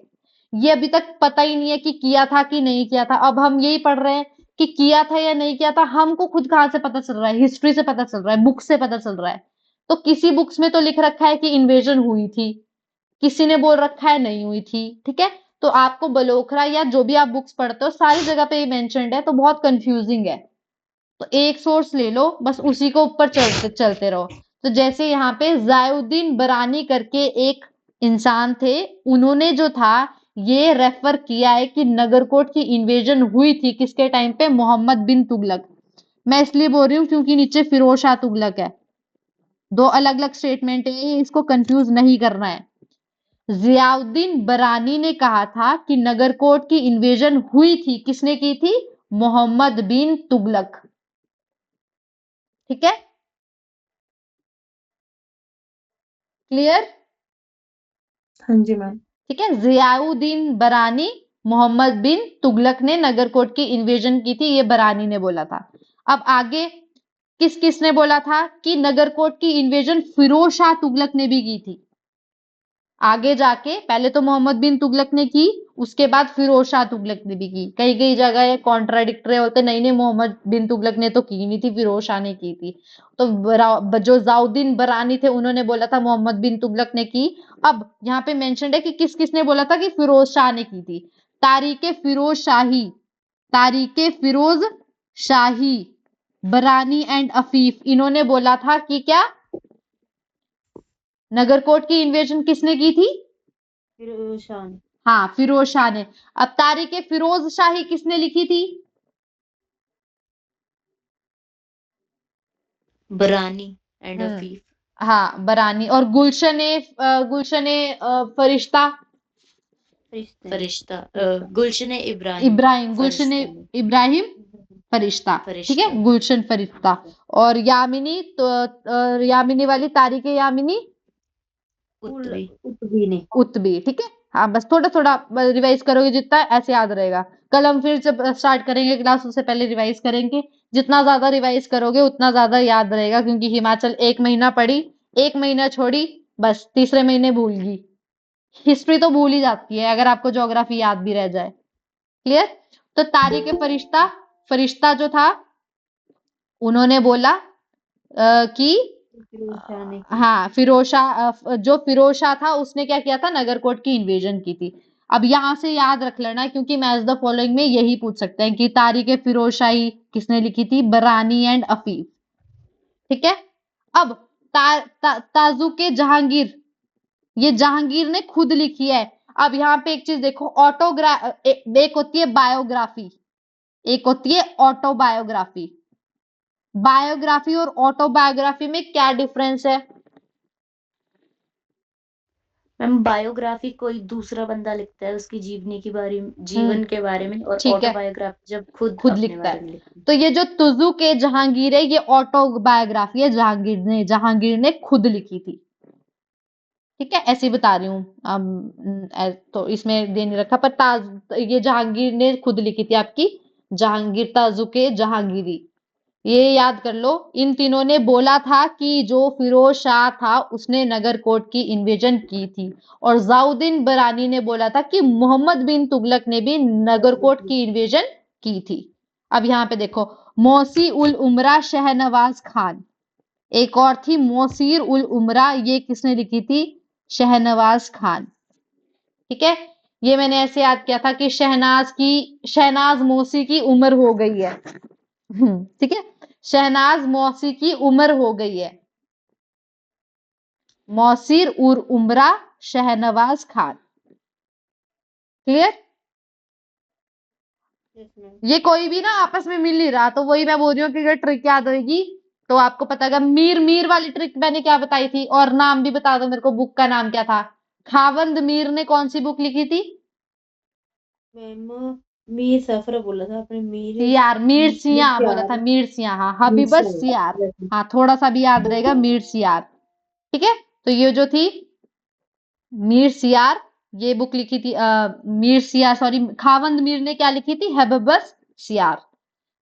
ये अभी तक पता ही नहीं है कि किया था कि नहीं किया था। अब हम यही पढ़ रहे हैं कि किया था या नहीं किया था, हमको खुद कहाँ से पता चल रहा है? हिस्ट्री से पता चल रहा है, बुक से पता चल रहा है। तो किसी बुक्स में तो लिख रखा है कि इन्वेजन हुई थी, किसी ने बोल रखा है नहीं हुई थी। ठीक है, तो आपको बलोखरा या जो भी आप बुक्स पढ़ते हो सारी जगह पे ये मेंशन्ड है, तो बहुत कंफ्यूजिंग है। तो एक सोर्स ले लो, बस उसी को ऊपर चलते चलते रहो। तो जैसे यहाँ पे जायुद्दीन बरानी करके एक इंसान थे, उन्होंने जो था ये रेफर किया है कि नगरकोट की इन्वेजन हुई थी किसके टाइम पे? मोहम्मद बिन तुगलक। मैं इसलिए बोल रही हूँ क्योंकि नीचे फिरोज शाह तुगलक है, दो अलग अलग स्टेटमेंट है, इसको कंफ्यूज नहीं करना है। जियाउद्दीन बरानी ने कहा था कि नगरकोट की इन्वेजन हुई थी, किसने की थी? मोहम्मद बिन तुगलक। ठीक है, क्लियर? हाँ जी मैम। ठीक है, जियाउद्दीन बरानी, मोहम्मद बिन तुगलक ने नगरकोट की इन्वेजन की थी, ये बरानी ने बोला था। अब आगे किस किसने बोला था कि नगरकोट की इन्वेजन फिरोज शाह तुगलक ने भी की थी? आगे जाके पहले तो मोहम्मद बिन तुगलक ने की, उसके बाद फिरोज शाह तुगलक ने भी की। कई कई जगह ये कॉन्ट्राडिक्टरी होते, नहीं नहीं मोहम्मद बिन तुगलक ने तो की नहीं थी, फिरोज शाह ने की थी। तो जो जाउद्दीन बरानी थे उन्होंने बोला था मोहम्मद बिन तुगलक ने की। अब यहाँ पे मेंशन्ड है कि किस किसने बोला था कि फिरोज शाह ने की थी। तारीके फिरोज शाही, तारीके फिरोज शाही, बरानी एंड अफीफ, इन्होंने बोला था कि क्या नगरकोट की इन्वेजन किसने की थी? फिरोज शाह ने। हाँ, फिरोज शाह ने। अब तारीखे फिरोज शाही किसने लिखी थी? बरानी एंड अफीफ। हाँ, बरानी। और गुलशने फरिश्ता, फरिश्ते। फरिश्ता गुलशन इब्राहिम। इब्राहिम, गुलशने फरिश्ता नहीं, इब्राहिम फरिश्ता। ठीक है, फरिश्ता। गुलशन फरिश्ता। और यामिनी तो यामिनी वाली तारीखे यामिनी उत्वी। उत्वी ने। उत्बी। ठीक है, हाँ बस थोड़ा थोड़ा रिवाइज करोगे जितना ऐसे याद रहेगा। कल हम फिर जब स्टार्ट करेंगे क्लास उससे पहले रिवाइज करेंगे, जितना ज्यादा रिवाइज करोगे उतना ज्यादा याद रहेगा, क्योंकि हिमाचल एक महीना पढ़ी, एक महीना छोड़ी, बस तीसरे महीने भूल गई। हिस्ट्री तो भूल ही जाती है अगर आपको ज्योग्राफी याद भी रह जाए। क्लियर? तो तारीख फरिश्ता, फरिश्ता जो था उन्होंने बोला कि फिरोज शाह ने की। हाँ फिरोज शाह जो फिरोज शाह था उसने क्या किया था? नगरकोट की इन्वेजन की थी। अब यहां से याद रख लेना क्योंकि मैच द फॉलोइंग में यही पूछ सकते हैं कि तारीख फिरोज शाही किसने लिखी थी? बरानी एंड अफीफ। ठीक है, अब ताजुके जहांगीर, ये जहांगीर ने खुद लिखी है। अब यहाँ पे एक चीज देखो, एक होती है बायोग्राफी, एक होती है ऑटोबायोग्राफी। बायोग्राफी और ऑटोबायोग्राफी में क्या डिफरेंस है? मैम बायोग्राफी कोई दूसरा बंदा लिखता है उसकी जीवनी के बारे में, जीवन के बारे में, और ठीक है, ऑटोबायोग्राफी जब खुद खुद अपने लिखता बारे है। में लिखता है। तो ये जो तुजु के जहांगीर है ये ऑटोबायोग्राफी है, जहांगीर ने खुद लिखी थी। ठीक है, ऐसे ही बता रही हूँ। तो इसमें दे नहीं रखा, पर ये जहांगीर ने खुद लिखी थी आपकी, जहांगीर ताजुके जहांगीरी। ये याद कर लो, इन तीनों ने बोला था कि जो फिरोज शाह था उसने नगरकोट की इन्वेजन की थी, और जाउद्दीन बरानी ने बोला था कि मोहम्मद बिन तुगलक ने भी नगरकोट की इन्वेजन की थी। अब यहाँ पे देखो, मौसी उल उमरा शहनवाज खान, एक और थी मोसीर उल उमरा, ये किसने लिखी थी? शहनवाज खान। ठीक है, ये मैंने ऐसे याद किया था कि शहनाज मौसी की उम्र हो गई है। ठीक है, शहनाज मौसी की उम्र हो गई है। मौसीर उर उमरा Shahnawaz Khan. Clear? Yes ma'am. ये कोई भी ना आपस में मिल नहीं रहा, तो वही मैं बोल रही हूँ कि अगर ट्रिक याद होगी तो आपको पता होगा। मीर मीर वाली ट्रिक मैंने क्या बताई थी, और नाम भी बता दो मेरे को, बुक का नाम क्या था? खावंद मीर ने कौन सी बुक लिखी थी? मैम मीर सफर बोला था आपने, मीर सियार, मीर सियाह बोला था, सियार। मीर सियाह, हाँ मीर हबीबस सियार, सियार। Yes ma'am. हाँ, थोड़ा सा भी याद रहेगा, मीर सियार। ठीक है, तो ये जो थी मीर सियार, ये बुक लिखी थी मीर सियार, सॉरी, खावंद मीर ने क्या लिखी थी? हबीबस सियार।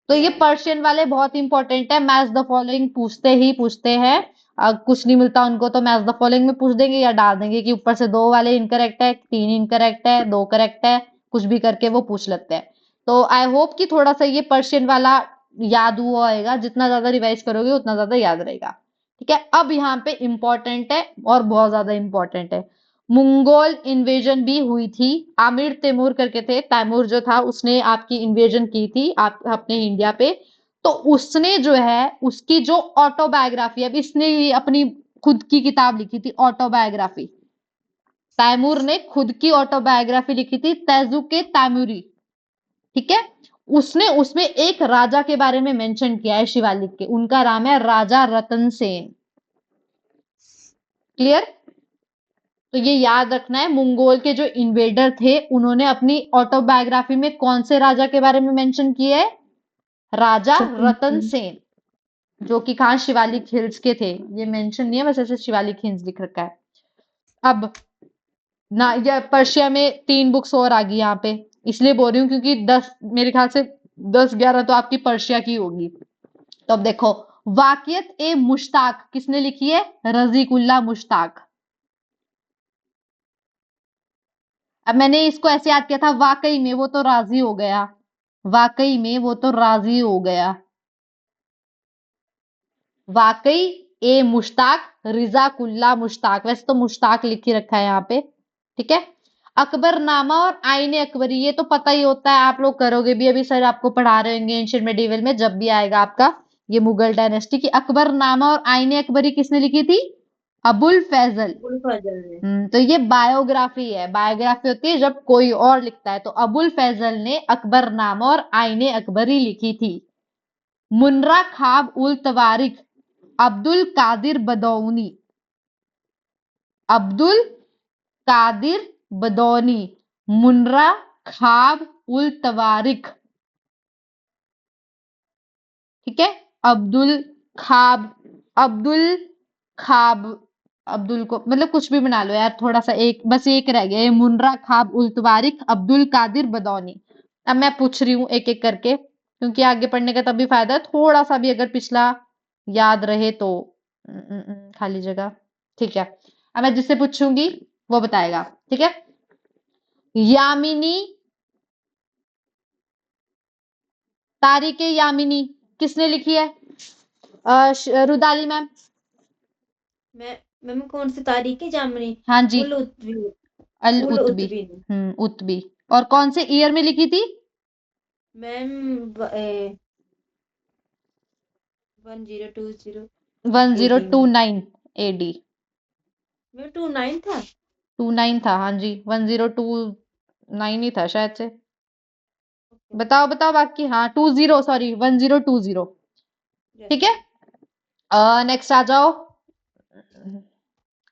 तो ये सियार। पर्शियन वाले बहुत इंपॉर्टेंट है, मैच द फॉलोइंग पूछते ही पूछते हैं। कुछ नहीं मिलता उनको तो मैच द फॉलोइंग में पूछ देंगे, या डाल देंगे कि ऊपर से 2 वाले इनकरेक्ट है, 3 इनकरेक्ट है, 2 करेक्ट है, कुछ भी करके वो पूछ लेते हैं। तो आई होप कि थोड़ा सा ये पर्शियन वाला याद हुआ होगा, जितना ज्यादा रिवाइज करोगे उतना ज्यादा याद रहेगा। ठीक है, अब यहाँ पे इंपॉर्टेंट है और बहुत ज्यादा इंपॉर्टेंट है। मंगोल इन्वेजन भी हुई थी, आमिर तैमूर करके थे, तैमूर जो था उसने आपकी इन्वेजन की थी आप अपने इंडिया पे। तो उसने जो है उसकी जो ऑटोबायोग्राफी, अब इसने ही अपनी खुद की किताब लिखी थी ऑटोबायोग्राफी। तैमूर ने खुद की ऑटोबायोग्राफी लिखी थी, तेजुके तैमूरी। ठीक है, उसने उसमें एक राजा के बारे में मेंशन किया है शिवालिक के, उनका नाम है राजा रतन सेन। क्लियर? तो ये याद रखना है, मंगोल के जो इन्वेडर थे उन्होंने अपनी ऑटोबायोग्राफी में कौन से राजा के बारे में मेंशन किया है? राजा रतन सेन, जो कि कहां? शिवालिक हिल्स के थे। ये मेंशन नहीं है, बस ऐसे शिवालिक हिल्स लिख रखा है। अब ना, ये पर्शिया में 3 बुक्स और आ गई यहाँ पे, इसलिए बोल रही हूँ क्योंकि 10, मेरे ख्याल से 10-11 तो आपकी पर्शिया की होगी। तो अब देखो, वाकियत ए मुश्ताक किसने लिखी है? रजीकुल्ला मुश्ताक। अब मैंने इसको ऐसे याद किया था, वाकई में वो तो राजी हो गया, वाकई में वो तो राजी हो गया। वाकई ए मुश्ताक, रिजाकुल्ला मुश्ताक, वैसे तो मुश्ताक लिख ही रखा है यहाँ पे। ठीक है, अकबरनामा और आईने अकबरी, ये तो पता ही होता है, आप लोग करोगे भी, अभी सर आपको पढ़ा रहे होंगे एंशिएंट मेडिवल में, जब भी आएगा आपका ये मुगल डायनेस्टी की। अकबरनामा और आईने अकबरी किसने लिखी थी? अबुल फैजल। अबुल फजल ने। तो ये बायोग्राफी है, बायोग्राफी होती है जब कोई और लिखता है। तो अबुल फैजल ने अकबरनामा और आईने अकबरी लिखी थी। मुन्रा खाब उल तवारिक अब्दुल कादिर बदौनी, अब्दुल कादिर बदौनी, मुन्रा खाब उल तवारिक। ठीक है, अब्दुल खाब, अब्दुल खाब, अब्दुल को मतलब कुछ भी बना लो यार, थोड़ा सा एक, बस एक रह गया, मुन्रा खाब उल तवारिक अब्दुल कादिर बदौनी। अब मैं पूछ रही हूँ एक एक करके, क्योंकि आगे पढ़ने का तभी फायदा है, थोड़ा सा भी अगर पिछला याद रहे तो। खाली जगह। ठीक है, अब मैं जिससे पूछूंगी वो बताएगा। ठीक है, यामिनी, तारिके यामिनी किसने लिखी है? रुदाली मैम। मैम कौन सी तारीख है? जामनी। हाँ जी, उल उत्बी। अल उल उतबी। उत्बी ने। उतबी। और कौन से ईयर में लिखी थी? मैम 1020 AD में। 1029 एडी। मैम 29 था। 29 था, हाँ जी, 1029 ही था शायद से। बताओ बताओ बाकी। हाँ, 20, सॉरी 1020। यस ठीक है, मैम। नेक्स्ट आ जाओ।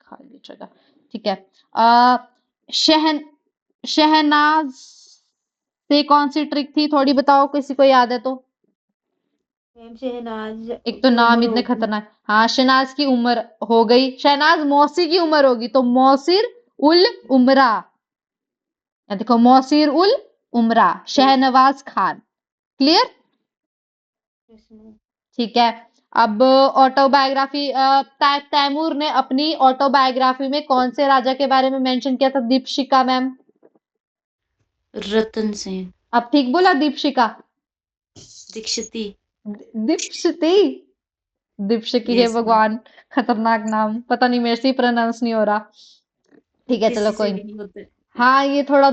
खाली जगह। ठीक है, अ, शहन शहनाज से कौन सी ट्रिक थी, थोड़ी बताओ, किसी को याद है तो। मैम शहनाज एक तो की नाम उम्र इतने होगी। खतरनाक। हाँ, शहनाज की उम्र हो गई, शहनाज मौसी की उम्र होगी तो मौसिर उल उमरा। या देखो, मौसिर उल उमरा Shahnawaz Khan. Clear? Yes ma'am. ठीक है, अब ऑटोबायोग्राफी, तैमूर ने अपनी ऑटोबायोग्राफी में कौन से राजा के बारे में मेंशन किया था? दीपशिका मैम। रतन सेन। अब ठीक बोला? दीपशिका, दीक्षिती। दीपशिती, दीपशिकी है यस मैम। भगवान, खतरनाक नाम, पता नहीं मेरे से ही प्रोनाउंस नहीं हो रहा। ठीक है, चलो किसी से कोई भी नहीं। नहीं होते। हाँ, ये थोड़ा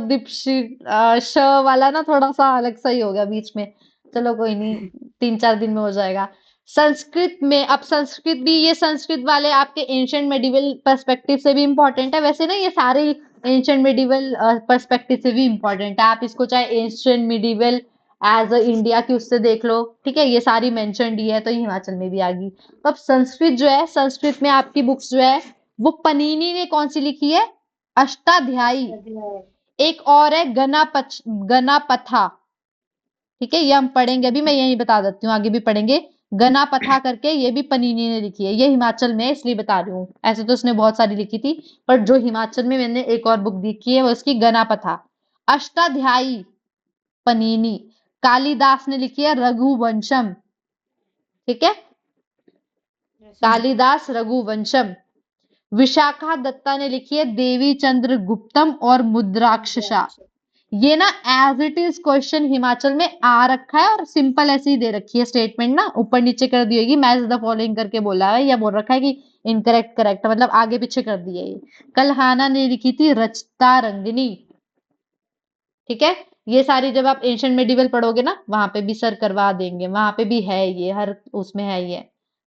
श वाला ना थोड़ा सा अलग सा ही हो गया बीच में। चलो कोई नहीं, 3-4 दिन में हो जाएगा। संस्कृत में, अब संस्कृत भी, ये संस्कृत वाले आपके एंशिएंट मेडिवल पर्सपेक्टिव से भी इम्पोर्टेंट है। वैसे ना ये सारे एंशिएंट मेडिवल पर्सपेक्टिव से भी इम्पोर्टेंट है। आप इसको चाहे एंशिएंट मेडिवल एज अ इंडिया की उससे देख लो, ठीक है, ये सारी मेंशन्ड ही है, तो ये हिमाचल में भी आ गई। तो अब संस्कृत जो है, संस्कृत में आपकी बुक्स जो है वो पनीनी ने कौन सी लिखी है? अष्टाध्यायी। एक और है गणापथा, ठीक है, ये हम पढ़ेंगे अभी, मैं यही बता देती हूँ, आगे भी पढ़ेंगे। गणापथा करके ये भी पनीनी ने लिखी है, ये हिमाचल में है इसलिए बता रही हूँ। ऐसे तो उसने बहुत सारी लिखी थी, पर जो हिमाचल में मैंने एक और बुक देखी है वो इसकी गणापथा। अष्टाध्यायी पनीनी। कालिदास ने लिखी है रघुवंशम, ठीक है, कालिदास रघुवंशम। विशाखा दत्ता ने लिखी है देवी चंद्र गुप्तम और मुद्राक्षसा। ये ना as it is question Himachal में आ रखा है और सिंपल ऐसे ही दे रखी है स्टेटमेंट ना, ऊपर नीचे कर दी होगी, मैच द फॉलोइंग करके बोला है या बोल रखा है कि इनकरेक्ट करेक्ट, मतलब आगे पीछे कर दिया ये। कल्हाना ने लिखी थी रचता रंगिनी, ठीक है। ये सारी जब आप एंशिएंट मेडिवल पढ़ोगे ना वहां पे भी सर करवा देंगे, वहां पे भी है ये, हर उसमें है ये।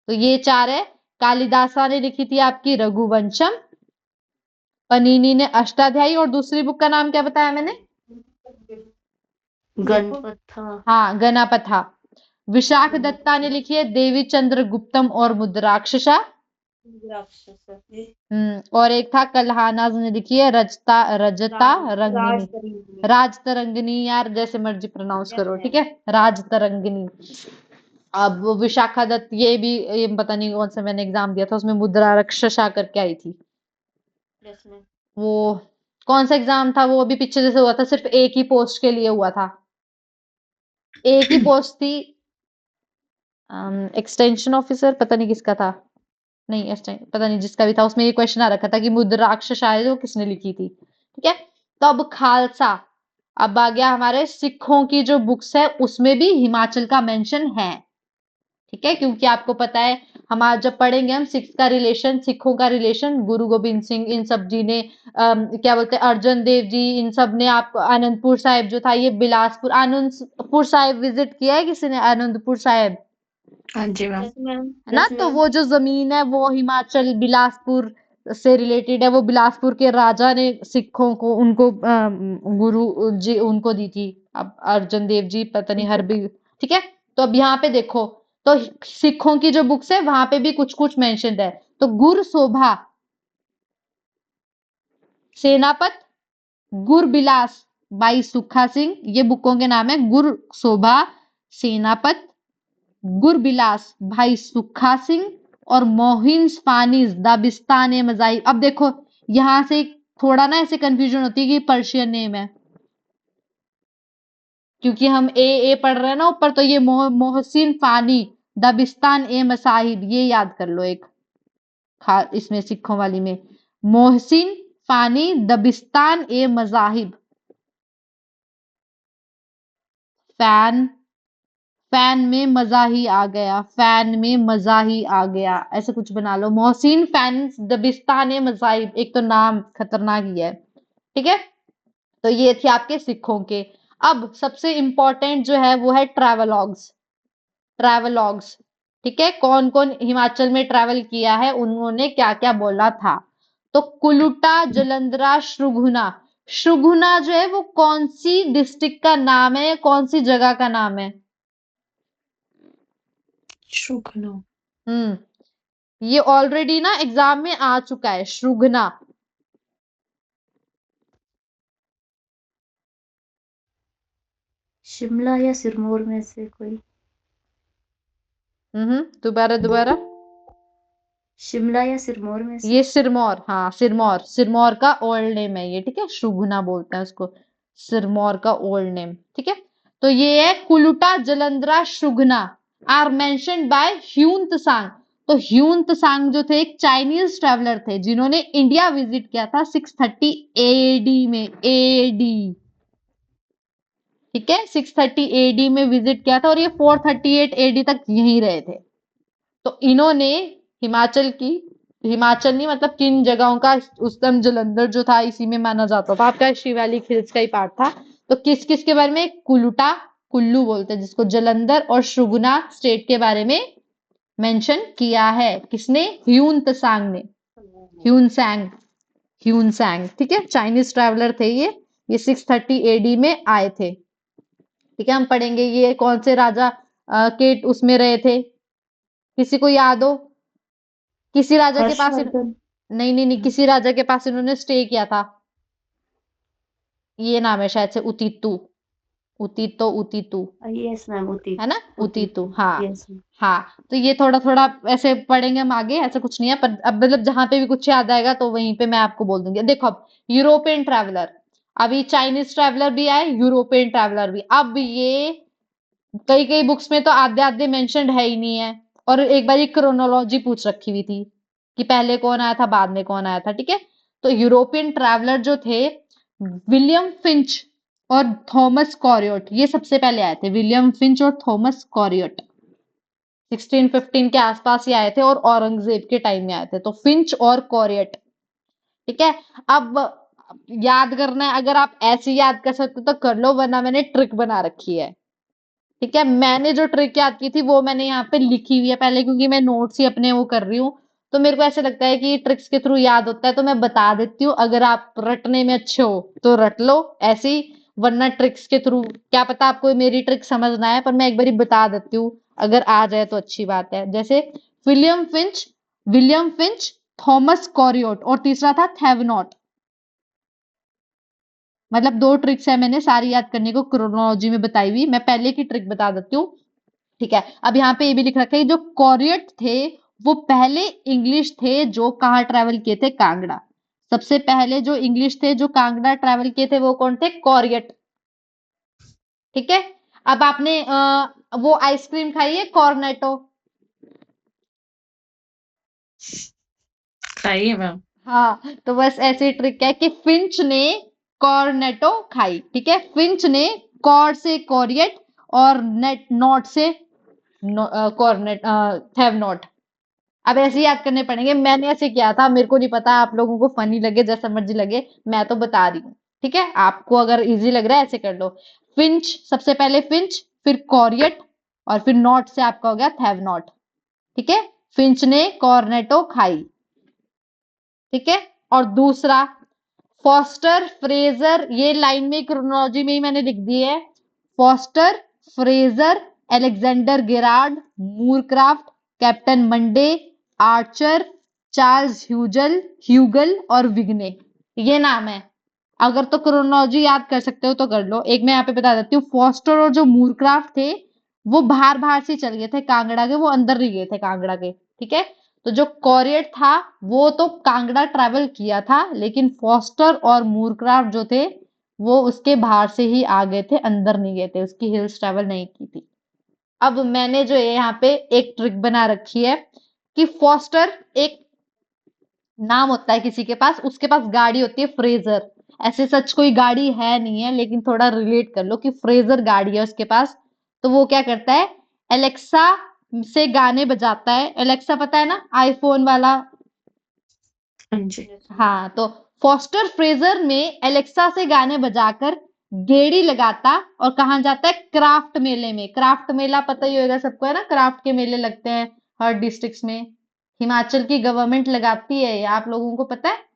तो ये 4 है। कालिदासा ने लिखी थी आपकी रघुवंशम, पनीनी ने अष्टाध्यायी, और दूसरी बुक का नाम क्या बताया मैंने? गणपथा। हाँ, गणापथा। विशाख दत्ता ने लिखी है देवी चंद्र गुप्तम और मुद्राक्षसा। और एक था कल्हाना ने लिखी है रजता रंगिनी, राजतरंगिनी, यार जैसे मर्जी प्रोनाउंस करो, ठीक है, राजतरंगिनी। अब वो विशाखा दत्त, ये भी, ये पता नहीं कौन सा मैंने एग्जाम दिया था, उसमें मुद्राक्षसा करके आई थी। वो कौन सा एग्जाम था वो, अभी पीछे जैसे हुआ था, सिर्फ एक ही पोस्ट के लिए हुआ था, एक ही पोस्ट थी, एक्सटेंशन ऑफिसर, पता नहीं किसका था, नहीं पता नहीं जिसका भी था, उसमें ये क्वेश्चन आ रखा था कि मुद्राक्ष शायद वो किसने लिखी थी, ठीक है। तो अब खालसा, अब आ गया हमारे सिखों की जो बुक्स है उसमें भी हिमाचल का मेंशन है, ठीक है, क्योंकि आपको पता है हम आज जब पढ़ेंगे हम सिख का रिलेशन, सिखों का रिलेशन गुरु गोबिंद सिंह इन सब जी ने, क्या बोलते हैं, अर्जन देव जी, इन सब ने, आपको आनंदपुर साहिब जो था, ये बिलासपुर, आनंदपुर साहिब विजिट किया है किसी ने? आनंदपुर साहिब, हाँ जी मैम। है ना। तो वो जो जमीन है वो हिमाचल बिलासपुर से रिलेटेड है, वो बिलासपुर के राजा ने सिखों को, उनको गुरु जी उनको दी थी, अब अर्जन देव जी पता नहीं हर भी, ठीक है। तो अब यहाँ पे देखो, तो सिखों की जो बुक्स है वहां पे भी कुछ कुछ मेंशन है। तो गुर शोभा, सेनापत, गुर बिलास बाई सुखा सिंह, ये बुकों के नाम है। गुर शोभा, सेनापत, गुरबिलास भाई सुखा सिंह और मोहिन स्पानिश दाबिस्तान ए मजाई। अब देखो यहां से थोड़ा ना ऐसे कंफ्यूजन होती है कि पर्शियन नेम है, क्योंकि हम ए पढ़ रहे हैं ना ऊपर, तो ये मोहसिन फानी दाबिस्तान ए मसाहिब, ये याद कर लो एक, इसमें सिखों वाली में मोहसिन फानी दबिस्तान ए मजाहिब। फैन, फैन में मजा ही आ गया, फैन में मजा ही आ गया, ऐसे कुछ बना लो, मोहसिन फैन दबिस्तान मजाहिब, एक तो नाम खतरनाक ही है, ठीक है। तो ये थे आपके सिखों के। अब सबसे इंपॉर्टेंट जो है वो है ट्रैवलॉग्स, ट्रैवलॉग्स, ठीक है, कौन कौन हिमाचल में ट्रैवल किया है, उन्होंने क्या क्या बोला था। तो कुलुटा, जलंधरा, श्रुघुना। श्रुघुना जो है वो कौन सी डिस्ट्रिक्ट का नाम है, कौन सी जगह का नाम है? शुक्नो। ये ऑलरेडी ना एग्जाम में आ चुका है, श्रुघ्ना। शिमला या सिरमौर में से कोई? दोबारा दोबारा। शिमला या सिरमौर में से? ये सिरमौर, हाँ सिरमौर, सिरमौर का ओल्ड नेम है ये, ठीक है, श्रुघ्ना बोलते हैं उसको, सिरमौर का ओल्ड नेम, ठीक है। तो ये है Kuluta, Jalandhara, Srughna are mentioned by Hiuen Tsang. तो ह्यून त्सांग जो थे एक चाइनीज ट्रेवलर थे जिन्होंने इंडिया विजिट किया था 630 एडी में, एडी, ठीक है, 630 एडी में विजिट किया था और ये 438 एडी तक यहीं रहे थे। तो इन्होंने हिमाचल की हिमाचल नहीं, मतलब किन जगहों का उस टाइम जलंधर जो था इसी में माना जाता था, आपका शिवालिक हिल्स का ही पार्ट था। तो किस किस के बारे में, कुलुटा, कुल्लू बोलते हैं जिसको, जलंधर और शुगना स्टेट के बारे में मेंशन किया है। किसने? ह्यून त्सांग ने, ह्यून सैंग, ह्यून सैंग, ठीक है, चाइनीज ट्रैवलर थे ये 630 एडी में आए थे। ठीक है, हम पढ़ेंगे ये कौन से राजा के उसमें रहे थे, किसी को याद हो? किसी राजा के पास हर्षवर्धन। नहीं नहीं नहीं, किसी राजा के पास इन्होंने स्टे किया था, ये नाम है शायद से, उतीतू, उतीतो, उतीतू, यस मैम, है ना, उतीतू, उतीतू। हाँ। Yes ma'am. हाँ, तो ये थोड़ा थोड़ा ऐसे पढ़ेंगे हम आगे, ऐसा कुछ नहीं है, पर अब मतलब जहां पे भी कुछ याद आएगा तो वहीं पे मैं आपको बोल दूंगी। देखो अब यूरोपियन ट्रैवलर, अभी चाइनीज ट्रैवलर भी आए, यूरोपियन ट्रैवलर भी। अब ये कई कई बुक्स में तो आधे आधे मेंशन्ड है ही नहीं है, और एक बार क्रोनोलॉजी पूछ रखी हुई थी कि पहले कौन आया था बाद में कौन आया था, ठीक है। तो यूरोपियन ट्रैवलर जो थे, विलियम फिंच और थॉमस कॉरियोट, ये सबसे पहले आए थे, विलियम फिंच और थॉमस कॉरियोट 1615 के आसपास ही आए थे, और औरंगजेब के टाइम में आए थे, तो फिंच और कॉरियट, ठीक है। अब याद करना है, अगर आप ऐसे याद कर सकते हो तो कर लो, वरना मैंने ट्रिक बना रखी है, ठीक है। मैंने जो ट्रिक याद की थी वो मैंने यहाँ पे लिखी हुई है पहले, क्योंकि मैं नोट्स ही अपने वो कर रही हूँ, तो मेरे को ऐसे लगता है कि ट्रिक्स के थ्रू याद होता है, तो मैं बता देती हूँ। अगर आप रटने में अच्छे हो तो रट लो ऐसे ही, वरना ट्रिक्स के थ्रू, क्या पता आपको मेरी ट्रिक समझ ना आए, पर मैं एक बार बता देती हूँ, अगर आ जाए तो अच्छी बात है। जैसे William Finch, William Finch, Thomas Coryat, और तीसरा था थेवनॉट। मतलब दो ट्रिक्स है, मैंने सारी याद करने को क्रोनोलॉजी में बताई हुई, मैं पहले की ट्रिक बता देती हूँ, ठीक है। अब यहाँ पे ये भी लिख रखा है, जो कॉरियट थे वो पहले इंग्लिश थे जो कहाँ ट्रैवल किए थे, कांगड़ा। सबसे पहले जो इंग्लिश थे जो कांगड़ा ट्रैवल किए थे वो कौन थे, कॉरियट, ठीक है। अब आपने वो आइसक्रीम खाई है कॉर्नेटो, खाइए मैम। हाँ, तो बस ऐसी ट्रिक है कि फिंच ने कॉर्नेटो खाई, ठीक है। फिंच ने कॉर से कॉरियट और नेट नॉट से कॉर्नेट, हैव नॉट। अब ऐसे ही याद करने पड़ेंगे, मैंने ऐसे किया था, मेरे को नहीं पता, आप लोगों को फनी लगे जैसा मर्जी लगे, मैं तो बता रही हूँ, ठीक है। आपको अगर इजी लग रहा है ऐसे कर लो, फिंच, सबसे पहले फिंच, फिर कॉरियट, और फिर नॉट से आपका हो गया हैव नॉट, ठीक है। फिंच ने कॉर्नेटो खाई, ठीक है। और दूसरा, फॉस्टर फ्रेजर, ये लाइन में क्रोनोलॉजी में ही मैंने लिख दी है, Foster Fraser, Alexander Gerard, Moorcroft, Captain Mundy, Archer, Charles Hugel और विग्ने, ये नाम है। अगर तो क्रोनोलॉजी याद कर सकते हो तो कर लो, एक मैं यहाँ पे बता देती हूँ, फॉस्टर और जो मूरक्राफ्ट थे वो बाहर बाहर से चल गए थे कांगड़ा के, वो अंदर नहीं गए थे कांगड़ा के, ठीक है। तो जो कॉरियट था वो तो कांगड़ा ट्रैवल किया था, लेकिन फॉस्टर और मूरक्राफ्ट जो थे वो उसके बाहर से ही आ गए थे, अंदर नहीं गए थे, उसकी हिल्स ट्रैवल नहीं की थी। अब मैंने जो है यहाँ पे एक ट्रिक बना रखी है कि फॉस्टर एक नाम होता है किसी के पास, उसके पास गाड़ी होती है फ्रेजर, ऐसे सच कोई गाड़ी है नहीं है, लेकिन थोड़ा रिलेट कर लो कि फ्रेजर गाड़ी है उसके पास। तो वो क्या करता है, एलेक्सा से गाने बजाता है, एलेक्सा पता है ना, आईफोन वाला। हाँ जी। हाँ, तो फॉस्टर फ्रेजर में एलेक्सा से गाने बजाकर गेड़ी लगाता, और कहाँ जाता है, क्राफ्ट मेले में। क्राफ्ट मेला पता ही होगा सबको, है ना, क्राफ्ट के मेले लगते हैं हर डिस्ट्रिक्ट में, हिमाचल की गवर्नमेंट लगाती है, ये आप लोगों को पता है।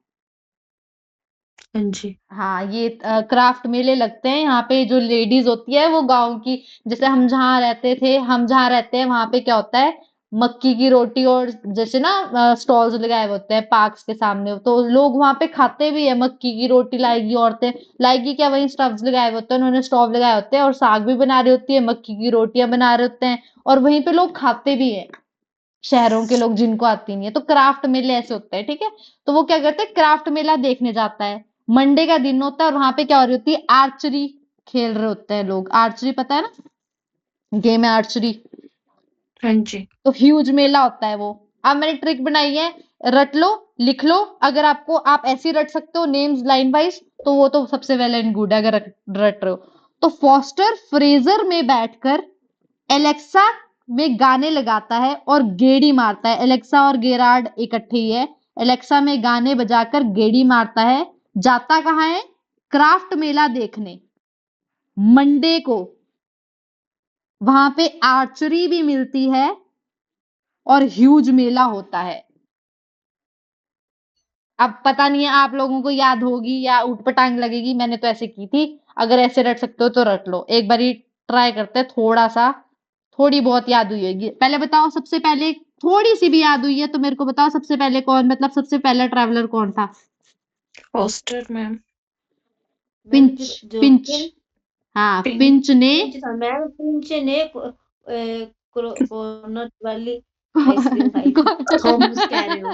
हाँ जी। हाँ, ये क्राफ्ट मेले लगते हैं यहाँ पे, जो लेडीज होती है वो गांव की, जैसे हम जहाँ रहते थे, हम जहाँ रहते हैं वहां पे क्या होता है, मक्की की रोटी और जैसे ना स्टॉल्स लगाए हुए होते हैं पार्क्स के सामने, तो लोग वहां पे खाते भी है, मक्की की रोटी लाएगी औरतें, लाएगी क्या, वही स्टॉल्स लगाए हुए होते हैं, उन्होंने स्टॉल लगाए होते हैं, और साग भी बना रही होती है, मक्की की रोटियां बना रहे होते हैं, और वहीं पे लोग खाते भी है, शहरों के लोग जिनको आती नहीं है। तो क्राफ्ट मेले ऐसे होते हैं, ठीक है। तो वो क्या करते हैं, क्राफ्ट मेला देखने जाता है, मंडे का दिन होता है, और वहां पे क्या हो रही होती है, आर्चरी खेल रहे होते हैं लोग, आर्चरी पता है ना, गेम है आर्चरी। हाँ जी। तो ह्यूज मेला होता है वो। अब मैंने ट्रिक बनाई है, रट लो, लिख लो, अगर आपको, आप ऐसे ही रट सकते हो नेम्स लाइन वाइज, तो वो तो सबसे वेल एंड गुड है, अगर रट रहे हो तो। फॉस्टर फ्रेजर में बैठकर एलेक्सा में गाने लगाता है और गेड़ी मारता है, एलेक्सा और गेरार्ड इकट्ठे ही है, एलेक्सा में गाने बजाकर गेड़ी मारता है, जाता कहाँ है? क्राफ्ट मेला देखने, मंडे को। वहां पे आर्चरी भी मिलती है और ह्यूज मेला होता है। अब पता नहीं है आप लोगों को याद होगी या ऊटपटांग लगेगी, मैंने तो ऐसे की थी। अगर ऐसे रट सकते हो तो रट लो, एक बारी ट्राई करते हैं। थोड़ा सा, थोड़ी बहुत याद हुई होगी। पहले बताओ, सबसे पहले थोड़ी सी भी याद हुई है तो मेरे को बताओ, सबसे पहले कौन, मतलब सबसे पहला ट्रैवलर कौन था? Foster ma'am. मैम पिंच। जो पिंच, हाँ पिंक। पिंच ने पिंच था मैम, पिंच ने कोकोनट वाली आइसक्रीम खाई थी। थॉमस कैरे हो।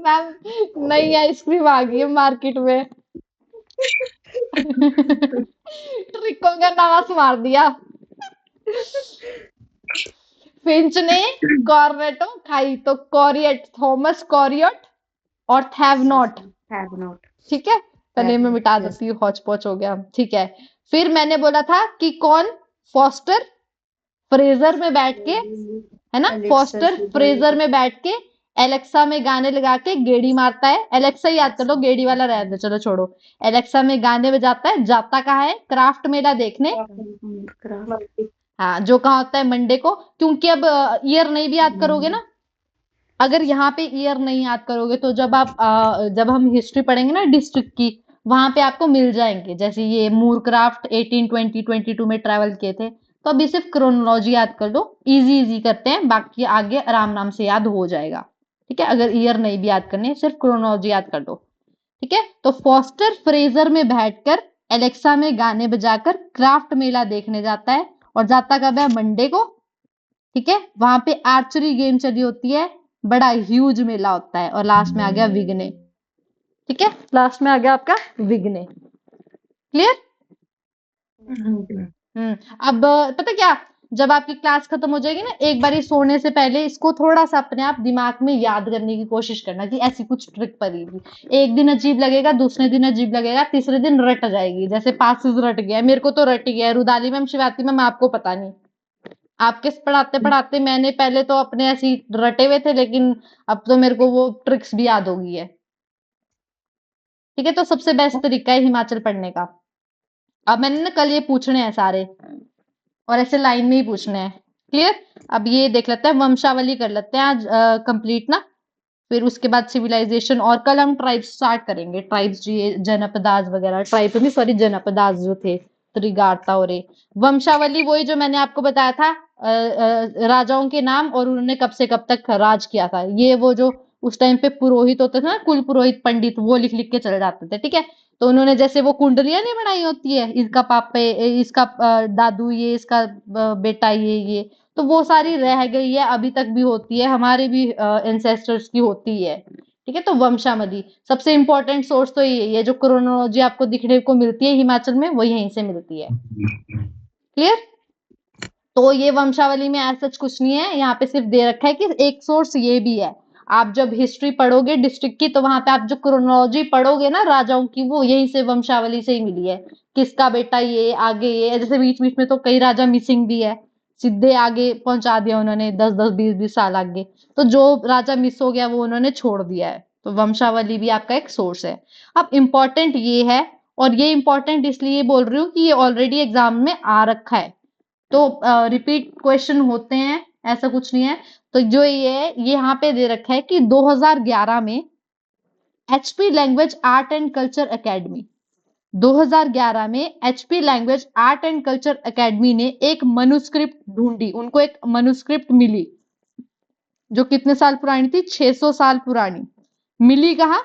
मैम, नई आइसक्रीम आ गई है मार्केट में। ट्रिकों का नाश मार दिया। फिंच ने कॉर्नेटो खाई, तो कॉरियट, थॉमस कॉरियट और थैवनॉट। Have not. ठीक है, पहले मैं मिटा Yes. देती हूँ, हौच पौच हो गया। ठीक है, फिर मैंने बोला था कि कौन? फॉस्टर फ्रेजर में बैठ के, है ना, एलेक्सा फॉस्टर फ्रेजर में बैठ के एलेक्सा में गाने लगा के गेड़ी मारता है। एलेक्सा ही याद कर लो, गेड़ी वाला रहने दो, चलो छोड़ो। एलेक्सा में गाने बजाता है, जाता कहाँ है? क्राफ्ट मेला देखने। क्राफ्ट। हाँ, जो कहाँ होता है? मंडे को। क्योंकि अब ईयर नहीं भी याद करोगे ना, अगर यहाँ पे ईयर नहीं याद करोगे तो जब आप जब हम हिस्ट्री पढ़ेंगे ना डिस्ट्रिक्ट की, वहां पे आपको मिल जाएंगे। जैसे ये मूरक्राफ्ट 1820-22 में ट्रैवल किए थे, तो अभी सिर्फ क्रोनोलॉजी याद कर लो। इजी इजी करते हैं, बाकी आगे आराम आराम से याद हो जाएगा। ठीक है, अगर ईयर नहीं भी याद करनी है, सिर्फ क्रोनोलॉजी याद कर लो। ठीक है, तो फॉस्टर फ्रेजर में बैठकर एलेक्सा में गाने बजाकर क्राफ्ट मेला देखने जाता है, और जाता कब है? मंडे को। ठीक है, वहां पे आर्चरी गेम चली होती है, बड़ा ह्यूज मेला होता है। और लास्ट में आ गया विग्ने। ठीक है, लास्ट में आ गया आपका विग्ने। क्लियर? अब पता क्या, जब आपकी क्लास खत्म हो जाएगी ना, एक बारी सोने से पहले इसको थोड़ा सा अपने आप दिमाग में याद करने की कोशिश करना कि ऐसी कुछ ट्रिक पड़ेगी। एक दिन अजीब लगेगा, दूसरे दिन अजीब लगेगा, तीसरे दिन रट जाएगी। जैसे पासिस रट गया, मेरे को तो रट गया है। रुदाली मैम, शिवाती मैम, आपको पता नहीं। आपके पढ़ाते पढ़ाते मैंने पहले तो अपने ऐसे ही रटे हुए थे, लेकिन अब तो मेरे को वो ट्रिक्स भी याद हो गई है। ठीक है, तो सबसे बेस्ट तरीका है हिमाचल पढ़ने का। अब मैंने ना कल ये पूछने हैं सारे, और ऐसे लाइन में ही पूछने हैं। क्लियर? अब ये देख लेते हैं, वंशावली कर लेते हैं आज कंप्लीट ना, फिर उसके बाद सिविलाइजेशन, और कल हम ट्राइब्स स्टार्ट करेंगे। ट्राइब्स जो ये जनपदास वगैरह, ट्राइब नहीं सॉरी, जनपदास जो थे, त्रिगारता और ये वंशावली, वही जो मैंने आपको बताया था, राजाओं के नाम और उन्होंने कब से कब तक राज किया था। ये वो जो उस टाइम पे पुरोहित होते थे ना, कुल पुरोहित पंडित, वो लिख लिख के चले जाते थे। ठीक है, तो उन्होंने जैसे वो कुंडलियां नहीं बनाई होती है, इसका पापे, इसका दादू ये, इसका बेटा ये, तो वो सारी रह गई है, अभी तक भी होती है, हमारे भी एंसेस्टर्स की होती है। ठीक है, तो वंशावली सबसे इंपॉर्टेंट सोर्स तो यही है। जो क्रोनोलॉजी आपको दिखने को मिलती है हिमाचल में, वो यहीं से मिलती है। क्लियर? तो ये वंशावली में ऐसा कुछ नहीं है, यहाँ पे सिर्फ दे रखा है कि एक सोर्स ये भी है। आप जब हिस्ट्री पढ़ोगे डिस्ट्रिक्ट की, तो वहां पे आप जो क्रोनोलॉजी पढ़ोगे ना राजाओं की, वो यहीं से वंशावली से ही मिली है। किसका बेटा ये, आगे ये, जैसे बीच बीच में तो कई राजा मिसिंग भी है, सीधे आगे पहुंचा दिया उन्होंने, 10-10 20-20 साल आगे। तो जो राजा मिस हो गया वो उन्होंने छोड़ दिया है। तो वंशावली भी आपका एक सोर्स है। अब इम्पोर्टेंट ये है, और ये इम्पोर्टेंट इसलिए बोल रही हूँ कि ये ऑलरेडी एग्जाम में आ रखा है, तो रिपीट क्वेश्चन होते हैं, ऐसा कुछ नहीं है। तो जो ये है, ये यहाँ पे दे रखा है कि 2011 में HP language art and culture academy, 2011 में HP language art and culture academy ने एक मनुस्क्रिप्ट ढूंढी, उनको एक मनुस्क्रिप्ट मिली, जो कितने साल पुरानी थी? 600 साल पुरानी। मिली कहाँ?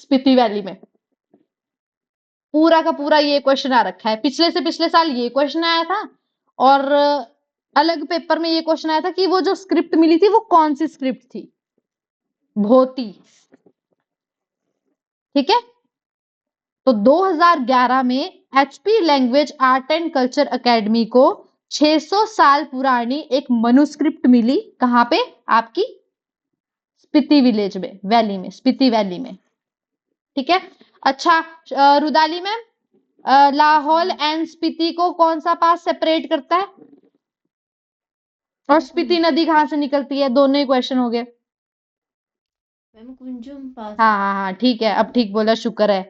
स्पीति वैली में। पूरा का पूरा ये क्वेश्चन आ रखा है। पिछले से पिछले साल ये क्वेश्चन आया था, और अलग पेपर में ये क्वेश्चन आया था कि वो जो स्क्रिप्ट मिली थी वो कौन सी स्क्रिप्ट थी? भोती। ठीक है, तो 2011 में HP language art and culture academy को 600 साल पुरानी एक मनुस्क्रिप्ट मिली। कहां पे? आपकी स्पीति विलेज में, वैली में, स्पीति वैली में। ठीक है, अच्छा रुदाली मैम, लाहौल एंड स्पीति को कौन सा पास सेपरेट करता है? और स्पीति नदी कहाँ से निकलती है? दोनों ही क्वेश्चन हो गए। मैम कुंजुम पास हाँ हाँ हाँ ठीक है, अब ठीक बोला, शुक्र है।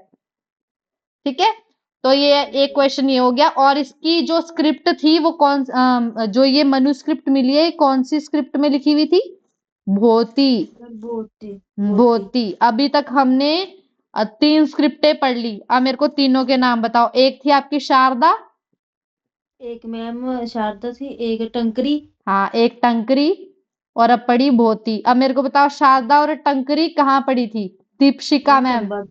ठीक है, तो ये एक क्वेश्चन ये हो गया। और इसकी जो स्क्रिप्ट थी वो जो ये मनुस्क्रिप्ट मिली है, कौन सी स्क्रिप्ट में लिखी हुई थी? भोती। बोती भोती। अभी तक हमने 3 स्क्रिप्टें पढ़ ली। अब मेरे को तीनों के नाम बताओ। एक थी आपकी शारदा। एक मैम शारदा थी, एक टंकरी, हाँ, एक टंकरी। और अब पढ़ी भोती। अब मेरे को बताओ, शारदा और टंकरी कहाँ पढ़ी थी? Deepshikha ma'am ma'am. चंबा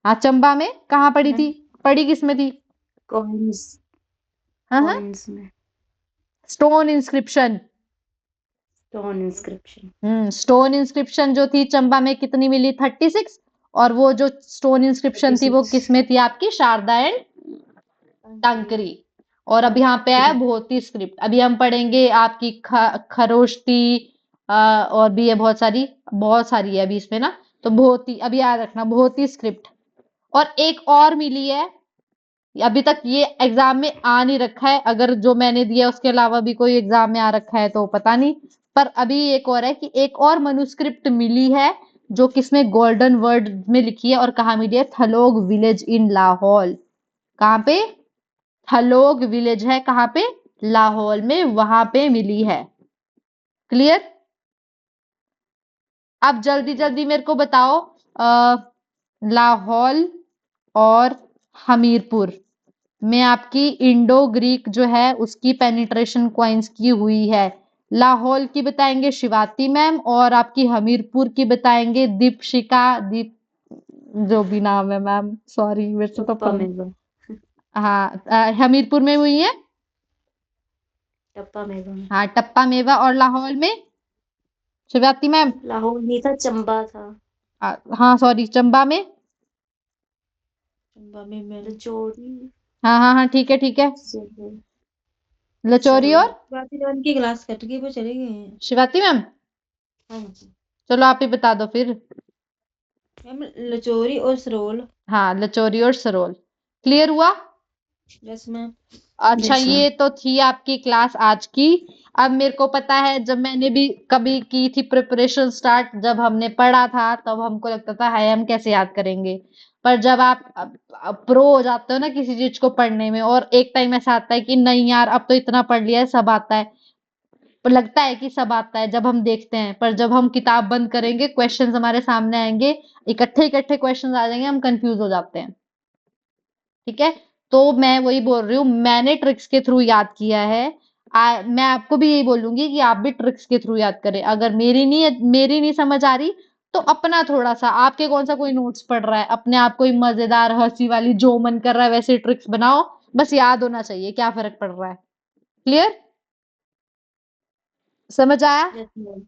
हाँ, चंबा में कहाँ पढ़ी मैम थी? पढ़ी किसमें थी? कॉइन्स हाँ हाँ, कॉइन्स में stone inscription. Stone inscription stone inscription जो थी चंबा में कितनी मिली? 36। और वो जो स्टोन इंस्क्रिप्शन थी वो 36 किसमें थी आपकी? शारदा एंड टंकरी। और अब यहाँ पे है भोती स्क्रिप्ट। अभी हम पढ़ेंगे आपकी खरोष्टी, और भी है बहुत सारी है अभी इसमें ना। तो भोती, अभी याद रखना, भोती स्क्रिप्ट। और एक और मिली है, अभी तक ये एग्जाम में आ नहीं रखा है। अगर जो मैंने दिया उसके अलावा भी कोई एग्जाम में आ रखा है तो पता नहीं। पर अभी एक और है कि एक और मनुस्क्रिप्ट मिली है जो किसमें? गोल्डन वर्ड में लिखी है। और कहाँ मिली है? थलोग विलेज इन लाहौल। कहाँ पे? थलोग विलेज है कहाँ पे? लाहौल में, वहां पे मिली है। क्लियर? अब जल्दी जल्दी मेरे को बताओ, लाहौल और हमीरपुर में आपकी इंडो ग्रीक जो है उसकी पेनिट्रेशन क्वाइंस की हुई है। लाहौल की बताएंगे शिवाती मैम, और आपकी हमीरपुर की बताएंगे दीपशिका। दीप, जो भी नाम है मैम, सॉरी मेरे से तो टप्पा मेवा हाँ, हमीरपुर में हुई है। टप्पा मेवा में हाँ, टप्पा मेवा। और लाहौल में शिवाती मैम। लाहौर नहीं था, चंबा था। हाँ सॉरी, चंबा में। चंबा में मैंने चोरी हाँ हाँ हाँ ठीक है ठीक है। सरोल लचौरी और बाकी तो उनकी क्लास कट गई, वो चले गए हैं। शिवाती मैम। हाँ जी चलो आप ही बता दो फिर। मैम लचोरी और सरोल। हाँ, लचौरी और सरोल। क्लियर हुआ? Yes ma'am. अच्छा, यस मैम। ये तो थी आपकी क्लास आज की। अब मेरे को पता है, जब मैंने भी कभी की थी प्रिपरेशन स्टार्ट, जब हमने पढ़ा था तब हमको लगता था हाय हम कैसे याद करेंगे। पर जब आप प्रो हो जाते हो ना किसी चीज को पढ़ने में, और एक टाइम ऐसा आता है कि नहीं यार अब तो इतना पढ़ लिया है, सब आता है। पर लगता है कि सब आता है जब हम देखते हैं, पर जब हम किताब बंद करेंगे, क्वेश्चंस हमारे सामने आएंगे, इकट्ठे इकट्ठे क्वेश्चंस आ जाएंगे, हम कंफ्यूज हो जाते हैं। ठीक है, तो मैं वही बोल रही हूँ, मैंने ट्रिक्स के थ्रू याद किया है। मैं आपको भी यही बोलूंगी कि आप भी ट्रिक्स के थ्रू याद करें। अगर मेरी नहीं समझ आ रही तो अपना थोड़ा सा, आपके कौन सा कोई नोट्स पढ़ रहा है, अपने आप कोई मजेदार हंसी वाली जो मन कर रहा है वैसे ट्रिक्स बनाओ। बस याद होना चाहिए, क्या फर्क पड़ रहा है। क्लियर? समझ आया? Yes ma'am.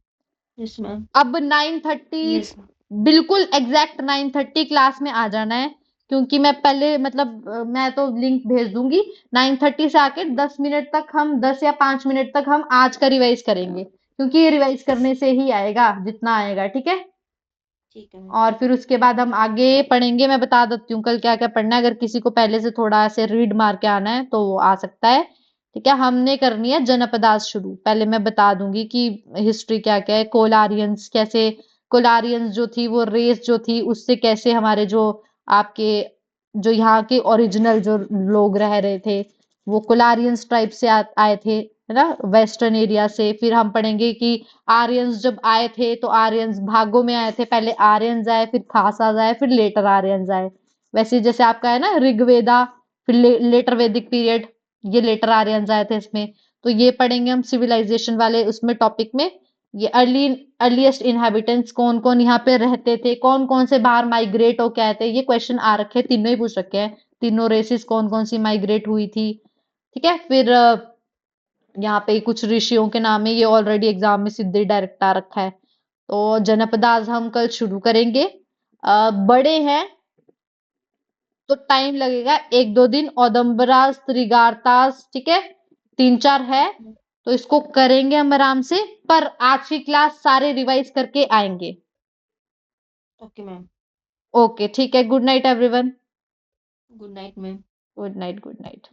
Yes ma'am. अब 9:30, यस बिल्कुल एग्जैक्ट 9:30 क्लास में आ जाना है। क्योंकि मैं पहले मतलब मैं तो लिंक भेज दूंगी। 9:30 से आके 10 मिनट तक हम, 10 या 5 मिनट तक हम आज का रिवाइज करेंगे, क्योंकि ये रिवाइज करने से ही आएगा जितना आएगा। ठीक है, ठीक है मैम। और फिर उसके बाद हम आगे पढ़ेंगे। मैं बता देती हूँ कल क्या क्या पढ़ना है, अगर किसी को पहले से थोड़ा ऐसे रीड मार के आना है तो वो आ सकता है। ठीक है, हमने करनी है जनपदास शुरू। पहले मैं बता दूंगी कि हिस्ट्री क्या क्या है, कोलारियंस कैसे, कोलारियंस जो थी वो रेस जो थी, उससे कैसे हमारे जो आपके जो यहाँ के ओरिजिनल जो लोग रह रहे थे वो कोलारियंस ट्राइब से आए थे, है ना, वेस्टर्न एरिया से। फिर हम पढ़ेंगे कि आर्यंस जब आए थे तो आर्यंस भागों में आए थे, पहले आर्यंस आए, फिर खासास आए, फिर लेटर आर्यंस आए। वैसे जैसे आपका है ना ऋग्वेदा, फिर लेटर वैदिक पीरियड, ये लेटर आर्यंस आए थे इसमें। तो ये पढ़ेंगे हम सिविलाइजेशन वाले उसमें टॉपिक में। ये अर्लीस्ट इनहेबिटेंट्स कौन कौन यहाँ पे रहते थे, कौन कौन से बाहर माइग्रेट होके आए थे, ये क्वेश्चन आ रखे हैं, तीनों ही पूछ रखे हैं। तीनों रेसिस कौन कौन सी माइग्रेट हुई थी। ठीक है, फिर यहाँ पे कुछ ऋषियों के नाम है, ये ऑलरेडी एग्जाम में सीधे डायरेक्ट आ रखा है। तो जनपदास हम कल शुरू करेंगे। बड़े हैं तो टाइम लगेगा 1-2 दिन। औदंबरास, त्रिगारतास, ठीक है, 3-4 है, तो इसको करेंगे हम आराम से। पर आज की क्लास सारे रिवाइज करके आएंगे। Okay ma'am. ओके ठीक है, good night everyone. Good night ma'am. Good night, good night.